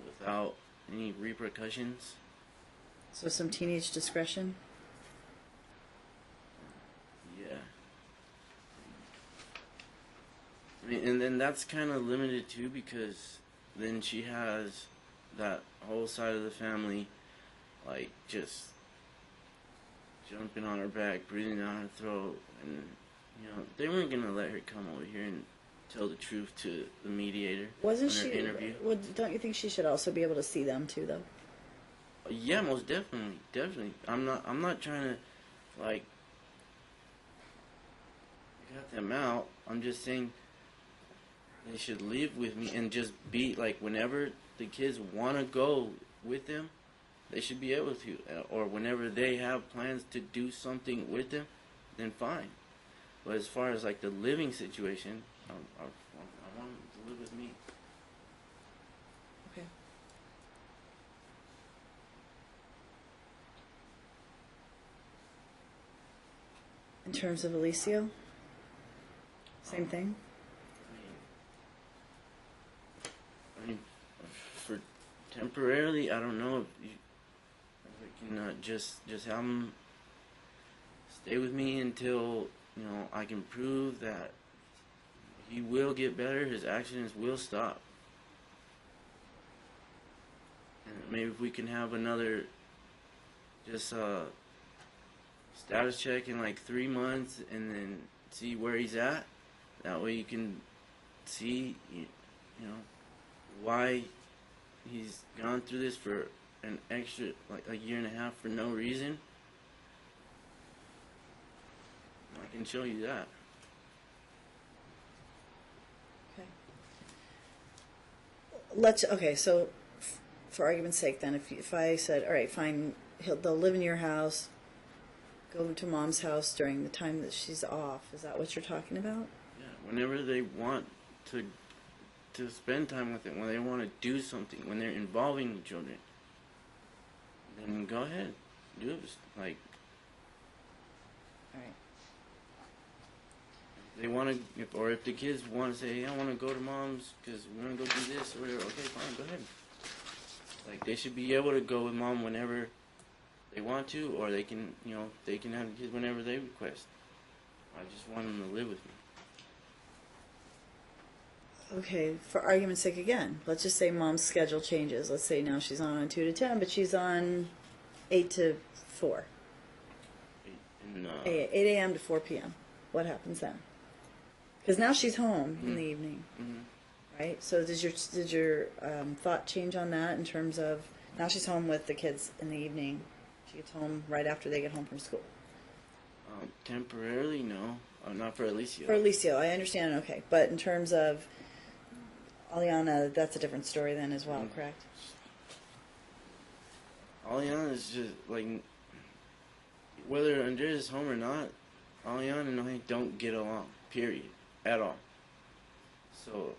without any repercussions. So some teenage discretion? Yeah. I mean, and then that's kind of limited too, because then she has that whole side of the family, like, just jumping on her back, breathing down her throat, and, you know, they weren't going to let her come over here and tell the truth to the mediator. Wasn't in her she? interview. Well, don't you think she should also be able to see them too, though? Yeah, most definitely. I'm not trying to, like, cut them out. I'm just saying they should live with me and just be, like, whenever the kids want to go with them, they should be able to. Or whenever they have plans to do something with them, then fine. But as far as, like, the living situation, I want them to live with me. Okay. In terms of Alicio? Same thing? I mean, for temporarily, I don't know if we can just have him stay with me until, you know, I can prove that he will get better, his actions will stop. And maybe if we can have another just status check in like 3 months and then see where he's at. That way you can see, you know, why he's gone through this for an extra, like, a year and a half for no reason. I can show you that. Okay. Okay, so for argument's sake then, if I said, all right, fine, they'll live in your house, go to mom's house during the time that she's off, is that what you're talking about? Yeah, whenever they want to spend time with it, when they want to do something, when they're involving the children, then go ahead, do it. Like, All right. they want to, or if the kids want to say, hey, I want to go to mom's because we want to go do this or whatever, okay, fine, go ahead. Like, they should be able to go with mom whenever they want to, or they can, you know, they can have the kids whenever they request. I just want them to live with me. Okay, for argument's sake again, let's just say mom's schedule changes. Let's say now she's on 2 to 10, but she's on 8 to 4. 8 a.m. to 4 p.m. What happens then? Because now she's home in the evening, right? So did your thought change on that in terms of now she's home with the kids in the evening? She gets home right after they get home from school. Temporarily, no. Not for Alicia. For Alicio, I understand, okay. But in terms of Aliana, that's a different story then as well, correct? Aliana is just, like, whether Andrea's home or not, Aliana and I don't get along, period, at all. So,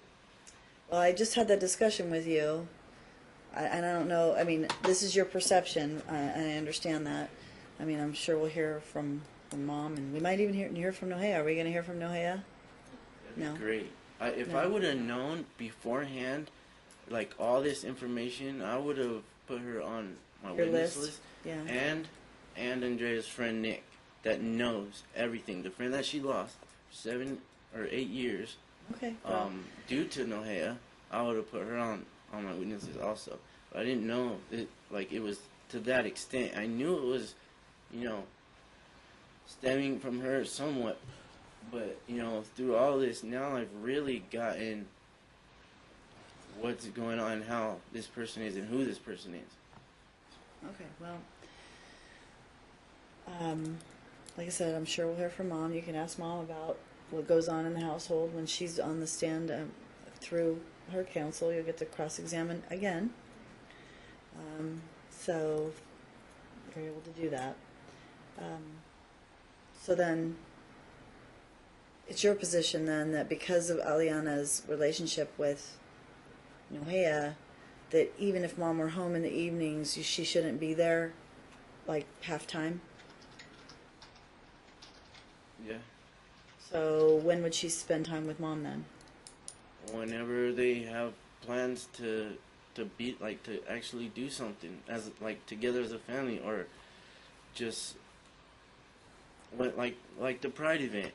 Well, I just had that discussion with you, and I don't know, I mean, this is your perception, I understand that. I mean, I'm sure we'll hear from Mom, and we might even hear from Nohea. Are we going to hear from Nohea? No. Great. If No. I would have known beforehand, like all this information, I would have put her on my Your witness list? list. Yeah. And Andrea's friend Nick, that knows everything. The friend that she lost 7 or 8 years, Okay. Well, due to Nohea, I would have put her on my witness list also. But I didn't know it was to that extent. I knew it was, stemming from her somewhat. But, through all this, now I've really gotten what's going on, how this person is, and who this person is. okay, well, like I said, I'm sure we'll hear from Mom. You can ask Mom about what goes on in the household when she's on the stand through her counsel. You'll get to cross-examine again. So you're able to do that. So then, it's your position then that because of Aliana's relationship with Nohea, that even if Mom were home in the evenings, she shouldn't be there, like half-time? Yeah. So when would she spend time with Mom then? Whenever they have plans to be, like, to actually do something as, like, together as a family, or just like the Pride event,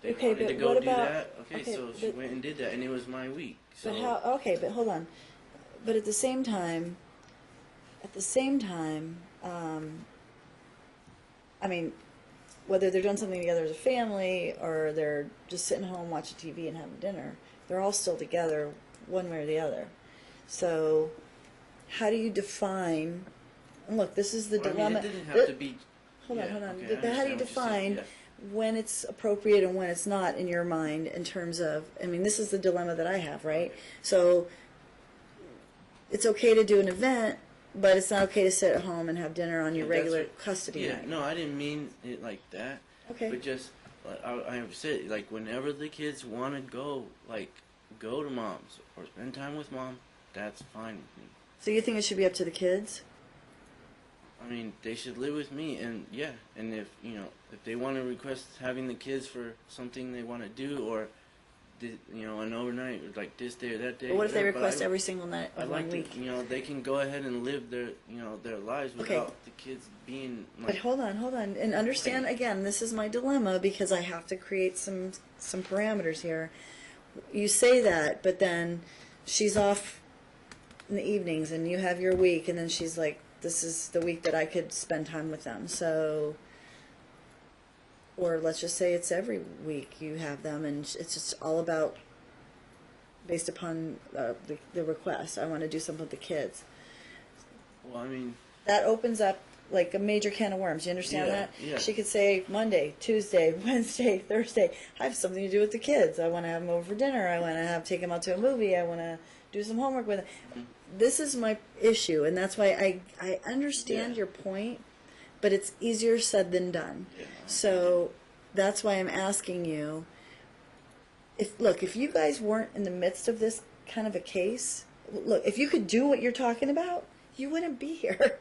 they Okay, wanted but to go what do about- that. Okay, so she but- went and did that, and it was my week. So But how? Okay, but hold on. But at the same time, I mean, whether they're doing something together as a family or they're just sitting home watching TV and having dinner, they're all still together, one way or the other. So, how do you define? And look, this is the Well, I mean, dilemma. it didn't have to be. Hold on, yeah, hold on. okay, I But how do you understand what you're saying, define when it's appropriate and when it's not in your mind in terms of, I mean, this is the dilemma that I have, right? So it's okay to do an event, but it's not okay to sit at home and have dinner on your Yeah, that's regular what- custody Yeah, night. no, I didn't mean it like that. Okay. But just, I have said, like, whenever the kids want to go, like, go to Mom's or spend time with Mom, that's fine with me. So you think it should be up to the kids? I mean, they should live with me, and yeah, and if they want to request having the kids for something they want to do, or an overnight, or like this day or that day. But what if they whatever, but request every single night I of like 1 week? to, they can go ahead and live their lives Okay. without the kids being. But Like, hold on, and understand again. This is my dilemma because I have to create some parameters here. You say that, but then she's off in the evenings, and you have your week, and then she's like, "This is the week that I could spend time with them." So, or let's just say it's every week you have them, and it's just all about based upon the request. I want to do something with the kids. well, I mean, That opens up like a major can of worms. You understand Yeah, that? yeah. She could say Monday, Tuesday, Wednesday, Thursday, I have something to do with the kids. I want to have them over for dinner. I want to take them out to a movie. I want to do some homework with them. This is my issue, and that's why I understand Yeah. your point, but it's easier said than done. Yeah. So that's why I'm asking you. If you guys weren't in the midst of this kind of a case, look, if you could do what you're talking about, you wouldn't be here.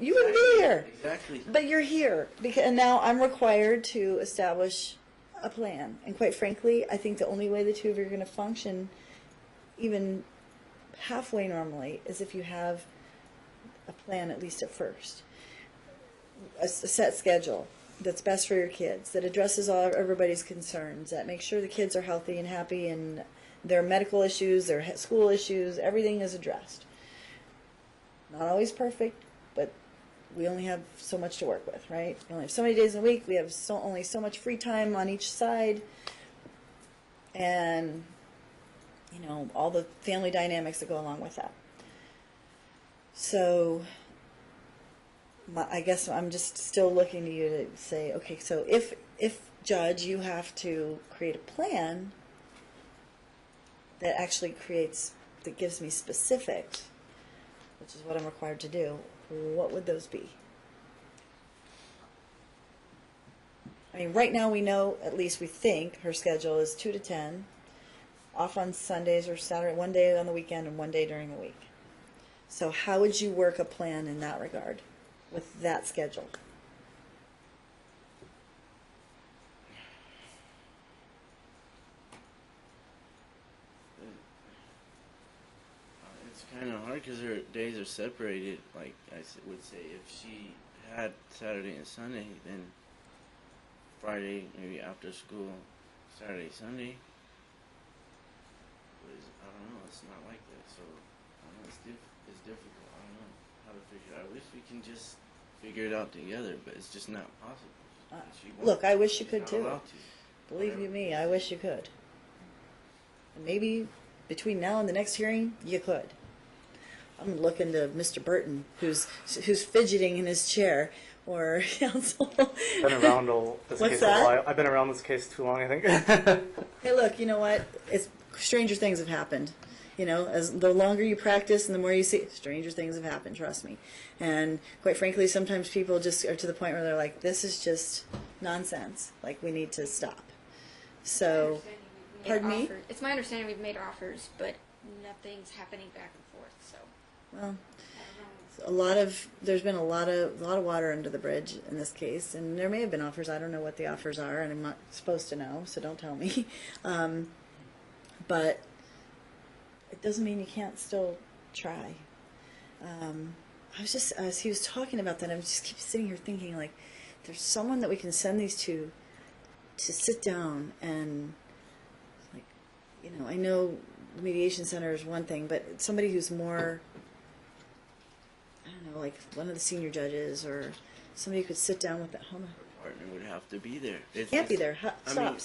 You wouldn't be here. Exactly. But you're here, and now I'm required to establish a plan. And quite frankly, I think the only way the two of you are going to function, even halfway normally, is if you have a plan, at least at first. A set schedule that's best for your kids, that addresses everybody's concerns, that makes sure the kids are healthy and happy, and their medical issues, their school issues, everything is addressed. Not always perfect, but we only have so much to work with, right? We only have so many days in a week. We have only so much free time on each side, and all the family dynamics that go along with that. So I guess I'm just still looking to you to say, okay, so if Judge, you have to create a plan that actually that gives me specifics, which is what I'm required to do, what would those be? I mean, right now we know, at least we think, her schedule is 2 to 10. off on Sundays or Saturday, one day on the weekend and one day during the week. So how would you work a plan in that regard with that schedule? It's kind of hard because her days are separated. Like would say, if she had Saturday and Sunday, then Friday maybe after school, Saturday, Sunday. But I don't know. It's not like that. So I don't know, it's difficult. I don't know how to figure it out. I wish we can just figure it out together, but it's just not possible. She won't. Look, I wish you She's could not too. allowed to. Believe you me, I wish you could. And maybe between now and the next hearing, you could. I'm looking to Mr. Burton, who's fidgeting in his chair, or counsel. Been around this What's case that? a while. I've been around this case too long, I think. Hey, look, you know what? It's stranger things have happened. You know, as the longer you practice and the more you see, stranger things have happened. Trust me. And quite frankly, sometimes people just are to the point where they're like, "This is just nonsense. Like, we need to stop." So, pardon me? It's my understanding we've made offers, but nothing's happening back and forth. So well, I don't know. there's been a lot of water under the bridge in this case, and there may have been offers. I don't know what the offers are, and I'm not supposed to know, so don't tell me. But it doesn't mean you can't still try. I was just, as he was talking about that, I was just keep sitting here thinking, like, there's someone that we can send these to sit down and, like, you know, I know the mediation center is one thing, but somebody who's more, I don't know, like one of the senior judges or somebody who could sit down with that home. Partner would have to be there. She can't be there. Stop.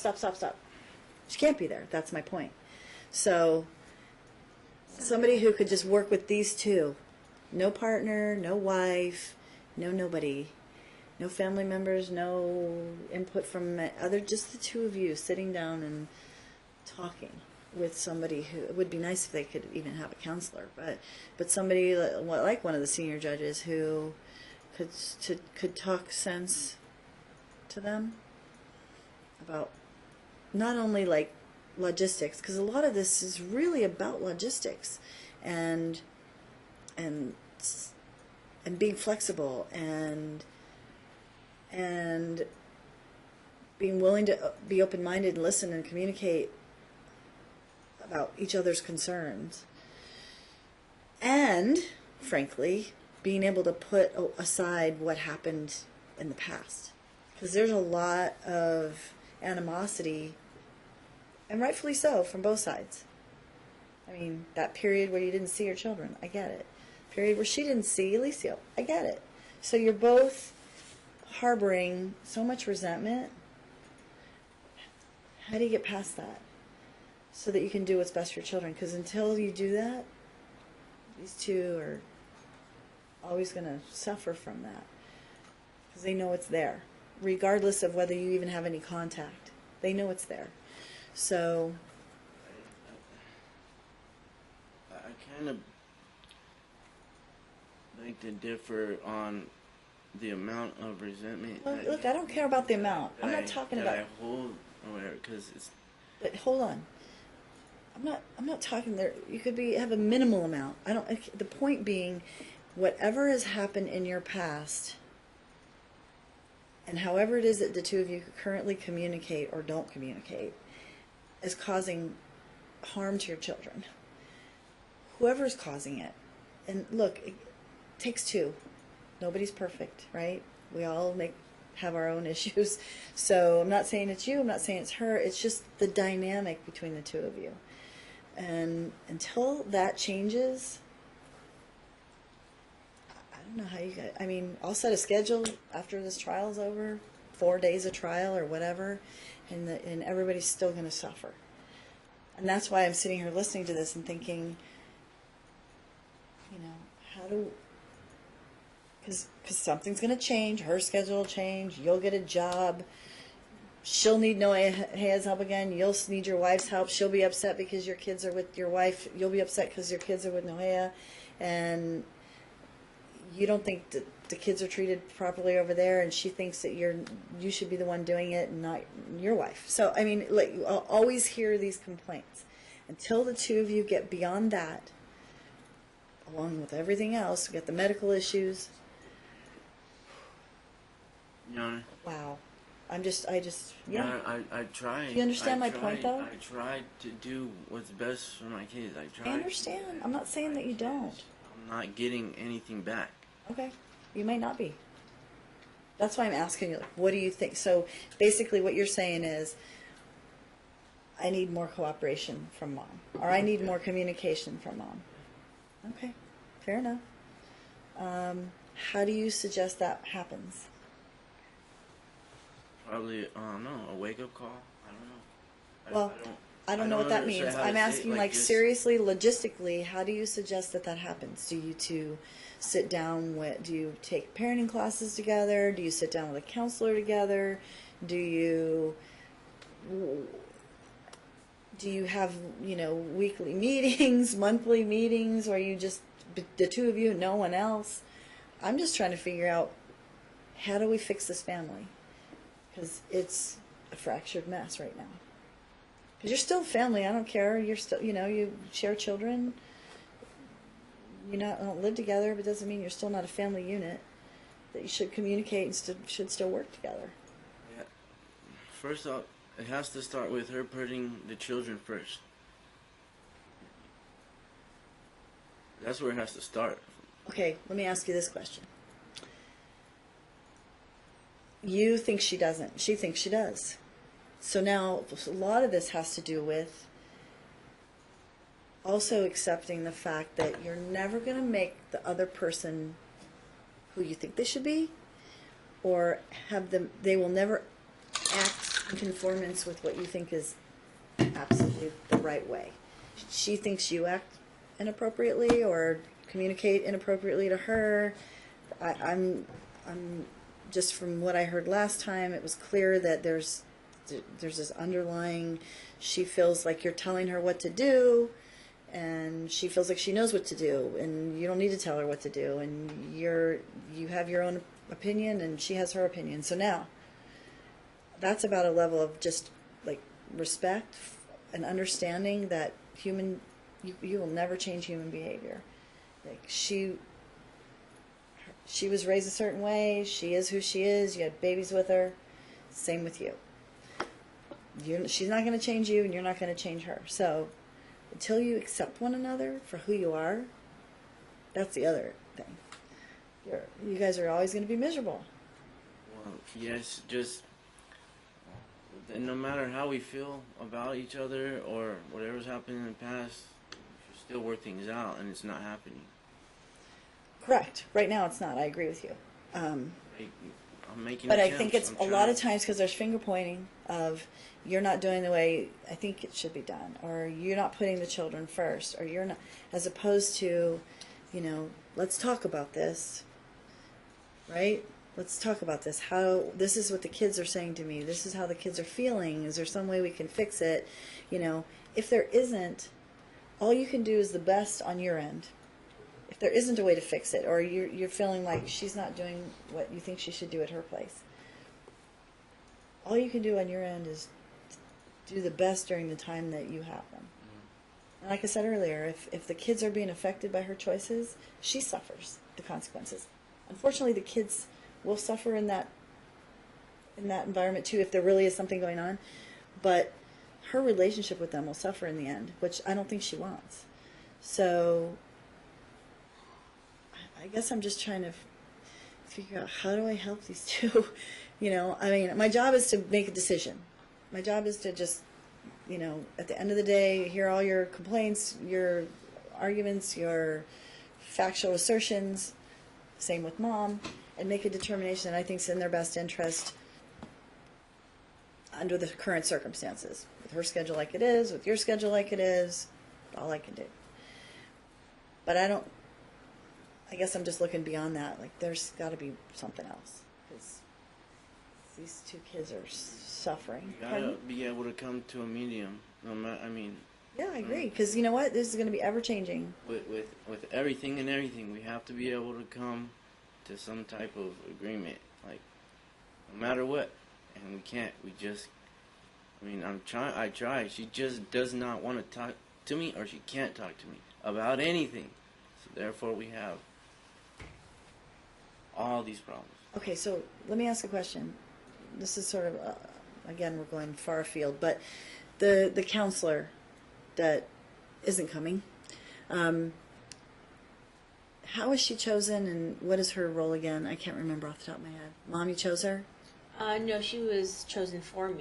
She can't be there. That's my point. So, somebody who could just work with these two. No partner, no wife, no nobody, no family members, no input from other, just the two of you sitting down and talking with somebody who, it would be nice if they could even have a counselor, but somebody like one of the senior judges who could talk sense to them about not only like logistics, because a lot of this is really about logistics and being flexible and being willing to be open-minded and listen and communicate about each other's concerns, and frankly being able to put aside what happened in the past, because there's a lot of animosity, and rightfully so, from both sides. I mean, that period where you didn't see your children, I get it. Period where she didn't see Alicio, I get it. So you're both harboring so much resentment. How do you get past that so that you can do what's best for your children? Because until you do that, these two are always going to suffer from that, because they know it's there, regardless of whether you even have any contact. They know it's there. So I kind of like to differ on the amount of resentment. well, look, I don't care about the amount. I'm not talking about. I hold or whatever, because it's. But hold on. I'm not talking there. You could have a minimal amount. I don't. The point being, whatever has happened in your past, and however it is that the two of you currently communicate or don't communicate, is causing harm to your children. Whoever's causing it, and look, it takes two. Nobody's perfect, right? We all have our own issues. So I'm not saying it's you. I'm not saying it's her. It's just the dynamic between the two of you. And until that changes, I don't know how you guys, I mean, I'll set a schedule after this trial's over, 4 days of trial or whatever, and everybody's still going to suffer. And that's why I'm sitting here listening to this and thinking, you know, because something's going to change. Her schedule will change. You'll get a job. She'll need Noa's help again. You'll need your wife's help. She'll be upset because your kids are with your wife. You'll be upset because your kids are with Noa. And you don't think that the kids are treated properly over there, and she thinks that you should be the one doing it and not your wife. So, I mean, like, I'll always hear these complaints. Until the two of you get beyond that, along with everything else, we got the medical issues. Your Honor. Wow. I just, Your yeah. Honor, I tried. Do you understand my point, though? I tried to do what's best for my kids. I tried. I understand. I'm not saying that you don't. I'm not getting anything back. Okay. You may not be. That's why I'm asking you, like, what do you think? So basically what you're saying is, I need more cooperation from mom. Or I need more communication from mom. Okay. Fair enough. How do you suggest that happens? Probably, I don't know, a wake-up call? I don't know. Well, I don't know what that understand means. how to I'm say it, asking, like, just- seriously, logistically, how do you suggest that happens? Do you two sit down with, do you take parenting classes together? Do you sit down with a counselor together? Do you have, weekly meetings, monthly meetings, or you just, the two of you, no one else? I'm just trying to figure out, how do we fix this family? Because it's a fractured mess right now. Because you're still family. I don't care. You're still, you share children. You don't live together, but it doesn't mean you're still not a family unit. That you should communicate and should still work together. Yeah. First off, it has to start with her putting the children first. That's where it has to start. Okay, let me ask you this question. You think she doesn't. She thinks she does. So now a lot of this has to do with also accepting the fact that you're never going to make the other person who you think they should be, or they will never act in conformance with what you think is absolutely the right way. She thinks you act inappropriately or communicate inappropriately to her. I'm just from what I heard last time, it was clear that there's this underlying, she feels like you're telling her what to do, and she feels like she knows what to do, and you don't need to tell her what to do, and you have your own opinion, and she has her opinion. So now, that's about a level of just like respect and understanding that you will never change human behavior. Like she was raised a certain way. She is who she is. You had babies with her. Same with you. She's not going to change you, and you're not going to change her. So until you accept one another for who you are, that's the other thing. You guys are always going to be miserable. Well, yes, just no matter how we feel about each other or whatever's happened in the past, we should still work things out, and it's not happening. Correct. Right now it's not. I agree with you. I'm making But I attempts. think it's I'm a lot trying. of times because there's finger pointing of you're not doing the way I think it should be done, or you're not putting the children first, or you're not, as opposed to, let's talk about this, right? Let's talk about this. This is what the kids are saying to me. This is how the kids are feeling. Is there some way we can fix it? If there isn't, all you can do is the best on your end. If there isn't a way to fix it, or you're feeling like she's not doing what you think she should do at her place, all you can do on your end is do the best during the time that you have them. And like I said earlier, if the kids are being affected by her choices, she suffers the consequences. Unfortunately, the kids will suffer in that environment too, if there really is something going on. But her relationship with them will suffer in the end, which I don't think she wants. So I guess I'm just trying to figure out, how do I help these two? My job is to make a decision. My job is to just, at the end of the day, hear all your complaints, your arguments, your factual assertions, same with mom, and make a determination that I think is in their best interest under the current circumstances. With her schedule like it is, with your schedule like it is, all I can do. But I guess I'm just looking beyond that. Like, there's got to be something else. Because these two kids are suffering. You gotta be able to come to a medium. Yeah, I agree. Because you know what? This is going to be ever-changing. With everything and everything, we have to be able to come to some type of agreement. Like, no matter what. And we can't. We just... I try. She just does not want to to me or she can't talk to me about anything. So therefore we have all these problems. Okay, so let me ask a question. This is sort of, again, we're going far afield, but the counselor that isn't coming, how is she chosen and what is her role again? I can't remember off the top of my head. Mom, you chose her? No, she was chosen for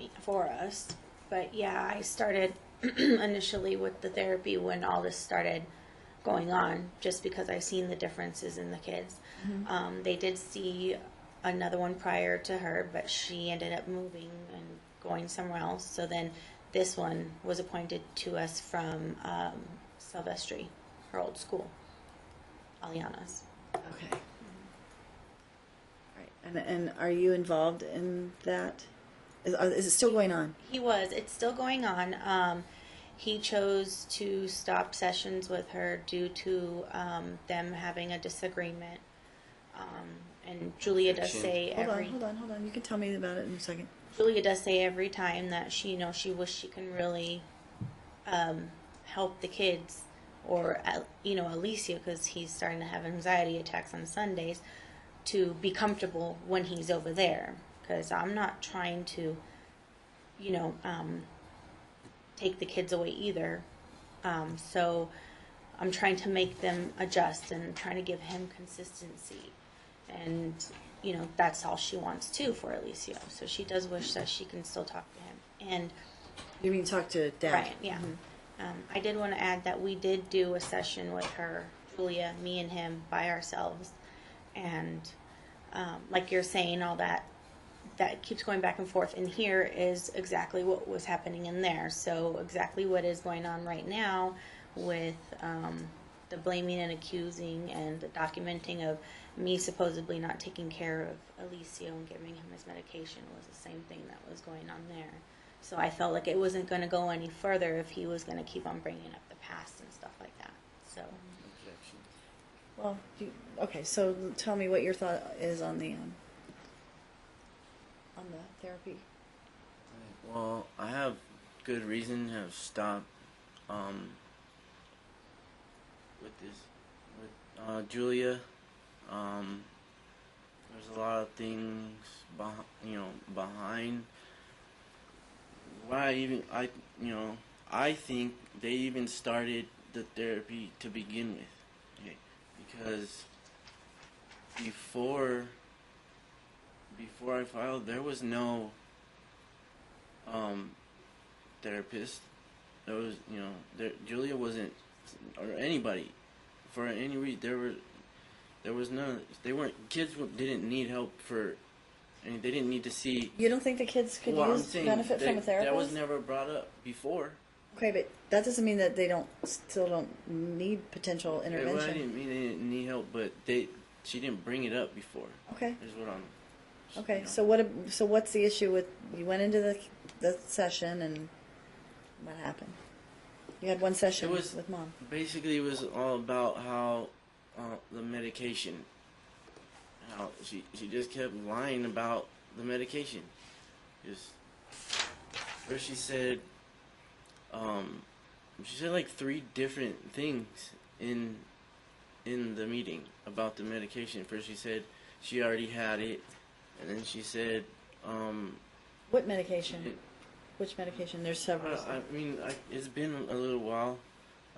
us. But yeah, I started initially with the therapy when all this started going on, just because I seen the differences in the kids. Mm-hmm. They did see another one prior to her, but she ended up moving and going somewhere else. So then this one was appointed to us from Silvestri, her old school, Aliana's. Okay. All right. And are you involved in that? Is it still going on? He was. It's still going on. He chose to stop sessions with her due to them having a disagreement. And Julia does say Hold on. You can tell me about it in a second. Julia does say every time that she wishes she can really help the kids, or Alicia, because he's starting to have anxiety attacks on Sundays, to be comfortable when he's over there. Because I'm not trying to, take the kids away either. So I'm trying to make them adjust and trying to give him consistency. And, that's all she wants too for Alicia. So she does wish that she can still talk to him. And You mean talk to Dad? Brian, yeah. I did want to add that we did do a session with her, Julia, me and him by ourselves. And like you're saying, all that keeps going back and forth. And here is exactly what was happening in there. So exactly what is going on right now with the blaming and accusing and the documenting of me supposedly not taking care of Alicia and giving him his medication was the same thing that was going on there. So I felt like it wasn't going to go any further if he was going to keep on bringing up the past and stuff like that. So. Well, okay. So tell me what your thought is on the therapy. Well, I have good reason to have stopped with this with Julia. There's a lot of things behind why I think they even started the therapy to begin with. Okay, because before I filed, there was no therapist. There was, Julia wasn't, or anybody, for any reason. There was none. They weren't. Kids didn't need help for. I mean, they didn't need to see. You don't think the kids could benefit from a therapist? That was never brought up before. Okay, but that doesn't mean that they still don't need potential intervention. Well, I didn't mean they didn't need help, but she didn't bring it up before. Okay. Is what I'm. Okay, so what's the issue with you went into the session and what happened? You had one session with Mom. Basically, it was all about how the medication. How she just kept lying about the medication. Where she said like 3 different things in the meeting about the medication. First she said she already had it, and then she said what medication? Which medication? There's several. It's been a little while.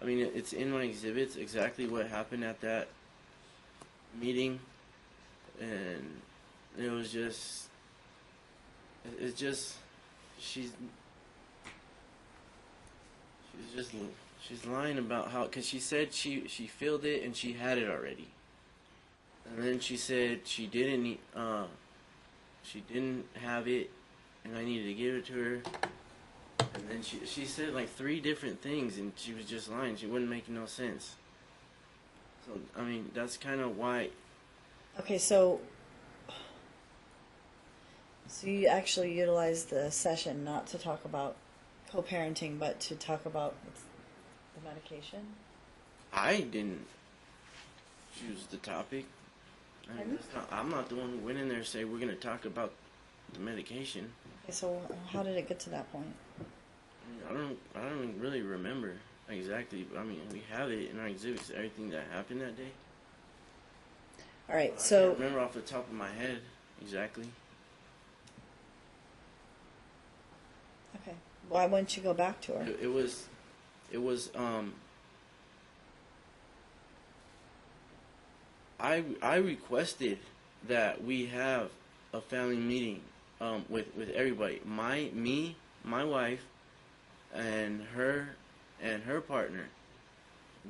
I mean, it's in my exhibits exactly what happened at that meeting, and it was just, she's lying about how, because she said she filled it and she had it already, and then she said she didn't have it, and I needed to give it to her. And then she said like 3 different things, and she was just lying. She wasn't making no sense. So, I mean, that's kind of why. Okay, so you actually utilized the session not to talk about co-parenting, but to talk about the medication? I didn't choose the topic. I'm not the one who went in there and said we're going to talk about the medication. Okay, so how did it get to that point? I don't really remember exactly. I mean, we have it in our exhibits, everything that happened that day. All right, I so can't remember off the top of my head exactly. okay, why wouldn't you go back to her? It was I requested that we have a family meeting with everybody. My wife and her partner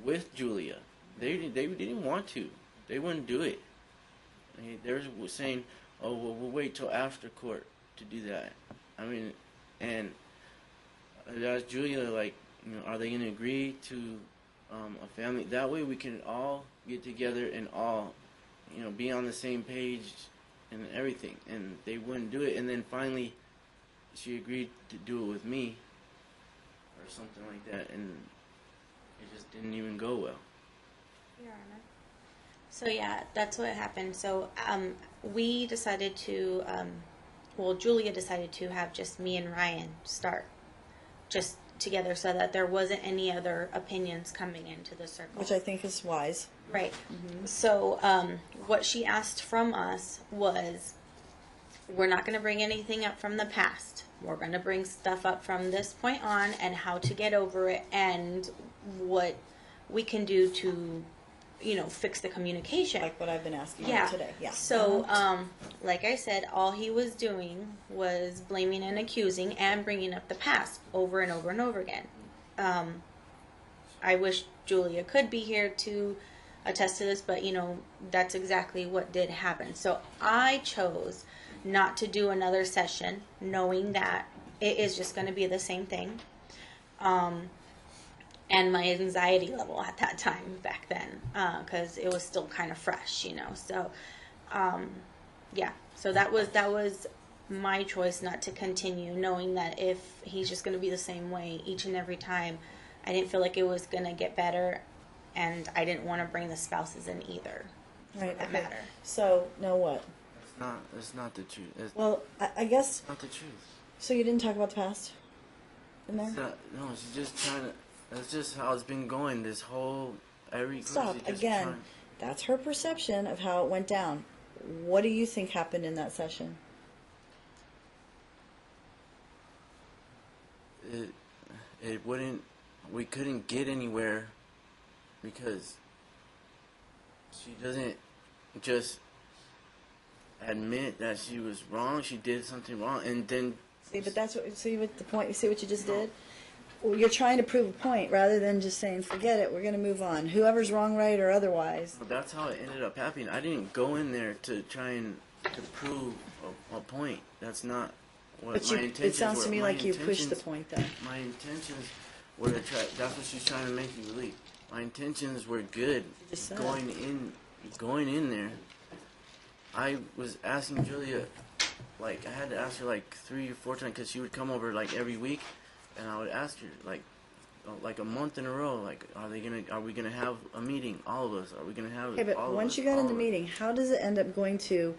with Julia. They didn't want to. They wouldn't do it. They were saying, "Oh, well, we'll wait till after court to do that." I mean, and I asked Julia, like, are they going to agree to a family? That way we can all get together and all, be on the same page and everything. And they wouldn't do it. And then finally, she agreed to do it with me or something like that. And it just didn't even go well. Your Honor. So yeah, that's what happened. So we decided to, Julia decided to have just me and Ryan start just together so that there wasn't any other opinions coming into the circle. Which I think is wise. Right. So what she asked from us was, we're not going to bring anything up from the past. We're going to bring stuff up from this point on and how to get over it and what we can do to, fix the communication. Like what I've been asking Yeah. you today. Yeah. So, like I said, all he was doing was blaming and accusing and bringing up the past over and over and over again. I wish Julia could be here to attest to this, but that's exactly what did happen. So I chose not to do another session, knowing that it is just going to be the same thing. And my anxiety level at that time back then, because it was still kind of fresh, So, yeah. So that was my choice not to continue, knowing that if he's just going to be the same way each and every time, I didn't feel like it was going to get better, and I didn't want to bring the spouses in either. Right. For that Okay. matter. So now what? It's not the truth. It's Well, I guess. not the truth. So you didn't talk about the past in there? No, she's just trying to. That's just how it's been going. This whole every. Stop she's just again. trying- That's her perception of how it went down. What do you think happened in that session? It wouldn't. We couldn't get anywhere because she doesn't just admit that she was wrong. She did something wrong, and then See, but that's what. See what the point. You see what you just did? Well, you're trying to prove a point rather than just saying, "Forget it. We're going to move on." Whoever's wrong, right, or otherwise. that's how it ended up happening. I didn't go in there to try and to prove a point. That's not what But my you, intentions it sounds were. to me My like you pushed the intentions- point, though. My intentions were to try. That's what she's trying to make you believe. My intentions were good. just said. Going in there, I was asking Julia, like I had to ask her like 3 or 4 times because she would come over like every week, and I would ask her like a month in a row, like are we gonna have a meeting? All of us. Are we gonna have? Okay, but all of once us? you got in All the of us? meeting, how does it end up going to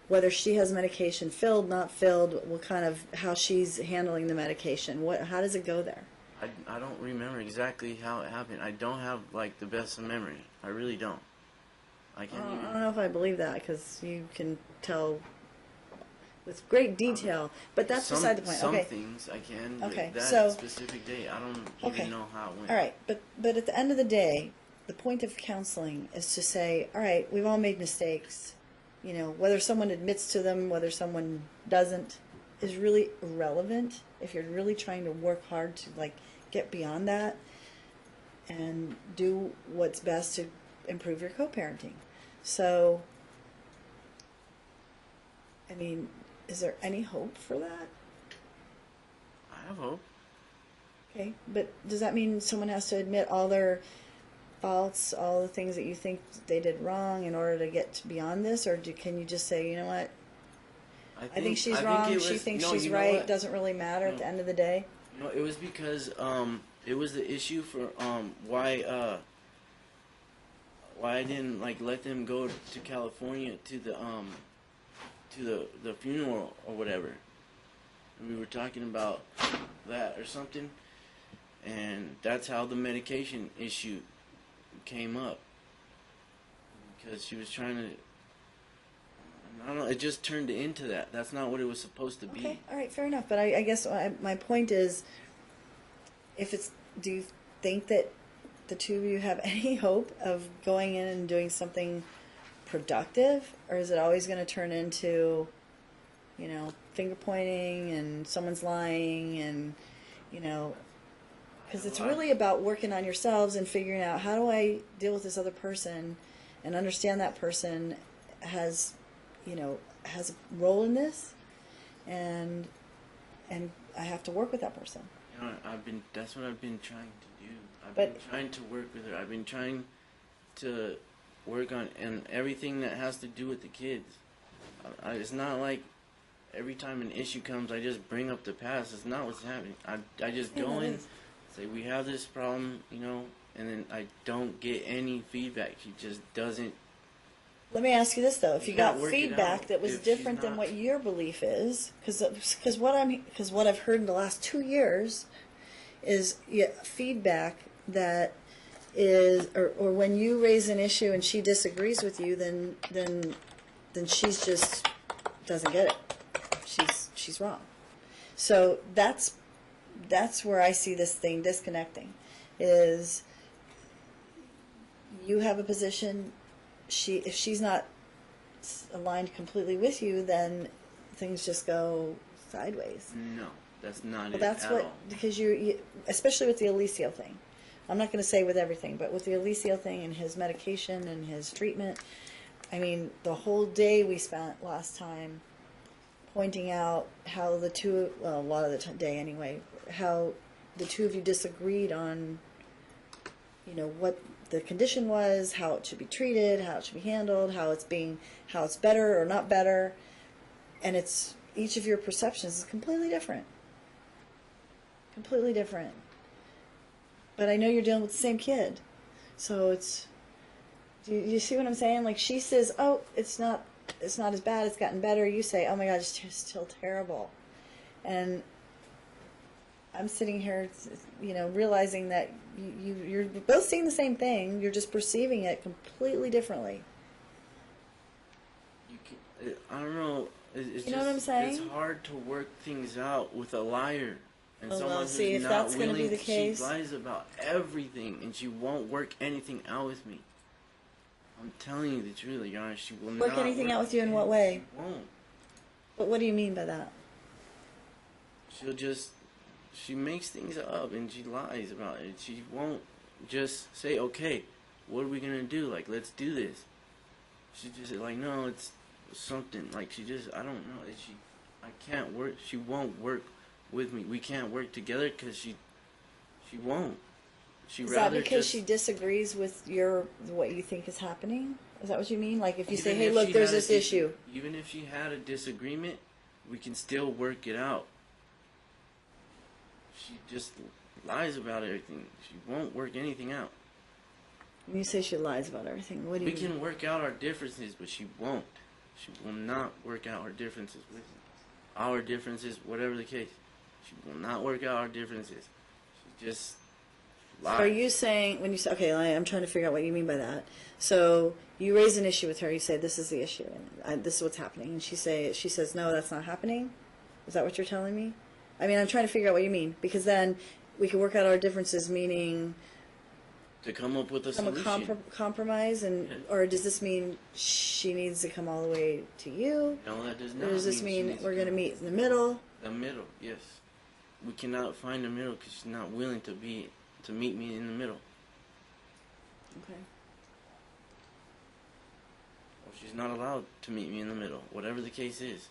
whether she has medication filled, not filled, what kind of how she's handling the medication? How does it go there? I don't remember exactly how it happened. I don't have like the best of memory. I really don't. I can't I even. don't know if I believe that because you can tell with great detail. But that's beside the point. Some Okay. things I can. Okay, But that so- specific day, I don't Okay. even know how it went. All right, but at the end of the day, the point of counseling is to say, all right, we've all made mistakes. Whether someone admits to them, whether someone doesn't, is really irrelevant. If you're really trying to work hard to get beyond that and do what's best to improve your co-parenting. So, I mean, is there any hope for that? I have hope. Okay, but does that mean someone has to admit all their faults, all the things that you think they did wrong in order to get beyond this? Or can you just say, you know what, I think she's wrong, she thinks no, she's you know right, what? doesn't really matter at No. the end of the day? No, it was because it was the issue for why I didn't let them go to California to the funeral or whatever. And we were talking about that or something, And that's how the medication issue came up. Because she was trying to, I don't know, it just turned into that. That's not what it was supposed to be. Okay, all right, fair enough. But I guess my point is, do you think that the two of you have any hope of going in and doing something productive? Or is it always going to turn into, finger pointing and someone's lying and, because it's really about working on yourselves and figuring out, how do I deal with this other person and understand that person has a role in this, and I have to work with that person. That's what I've been trying to do. I've But- been trying to work with her. I've been trying to work on and everything that has to do with the kids. It's not like every time an issue comes, I just bring up the past. It's not what's happening. I just go in, say we have this problem, and then I don't get any feedback. She just doesn't. Let me ask you this though: if you can't got work it feedback out that was if she's different than not- what your belief is, because what I've heard in the last 2 years is feedback that is, or when you raise an issue and she disagrees with you, then she's just doesn't get it. She's wrong. So that's where I see this thing disconnecting. Is you have a position. If she's not aligned completely with you, then things just go sideways. No, that's not Well, it that's at what, all. because you, especially with the Alicio thing. I'm not going to say with everything, but with the Alicio thing and his medication and his treatment, I mean, the whole day we spent last time pointing out how a lot of the day anyway, how the two of you disagreed on, what the condition was, how it should be treated, how it should be handled, how it's better or not better, and it's each of your perceptions is completely different. Completely different. But I know you're dealing with the same kid, so do you see what I'm saying? Like, she says, "Oh, it's not as bad. It's gotten better." You say, "Oh my God, it's just still terrible," and I'm sitting here, realizing that you're both seeing the same thing. You're just perceiving it completely differently. I don't know. It's You know what I'm saying? It's hard to work things out with a liar and Oh, well, someone see, who's if not that's gonna be willing. the case- She lies about everything, and she won't work anything out with me. I'm telling you the truth, Your Honor. She will Work not anything work out with you in what way? She won't. But what do you mean by that? She makes things up and she lies about it. She won't just say, "Okay, what are we gonna do? Like, let's do this." She just like, "No, it's something." Like, I don't know. I can't work. She won't work with me. We can't work together because she won't. She Is that because she disagrees with what you think is happening? Is that what you mean? Like, if you say, Even "Hey, if look, she there's had a this issue." Even if she had a disagreement, we can still work it out. She just lies about everything. She won't work anything out. When you say she lies about everything, what do you We mean? can work out our differences, but she won't. She will not work out her differences with me. Our differences, whatever the case. She will not work out our differences. She just lies. Are you saying, when you say, okay, I'm trying to figure out what you mean by that. So you raise an issue with her. You say, "This is the issue, and this is what's happening," and she says, "No, that's not happening." Is that what you're telling me? I mean, I'm trying to figure out what you mean, because then we can work out our differences, meaning to come up with a come a solution. compromise, or does this mean she needs to come all the way to you? No, that does Or not. does this she mean needs we're going to come- meet in the middle? The middle, yes. We cannot find the middle because she's not willing to meet me in the middle. Okay. Or she's not allowed to meet me in the middle, whatever the case is.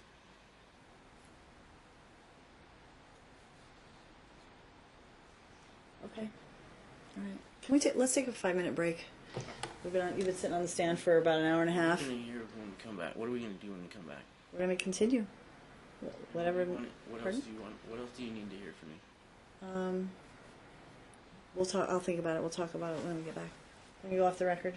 Okay. All right. Let's take a 5-minute break. You've been sitting on the stand for about an hour and a half. What are we gonna hear when we come back? What are we gonna do when we come back? We're going to continue. Whatever. What Pardon? else do you want? What else do you need to hear from me? We'll talk. I'll think about it. We'll talk about it when we get back. Let me go off the record.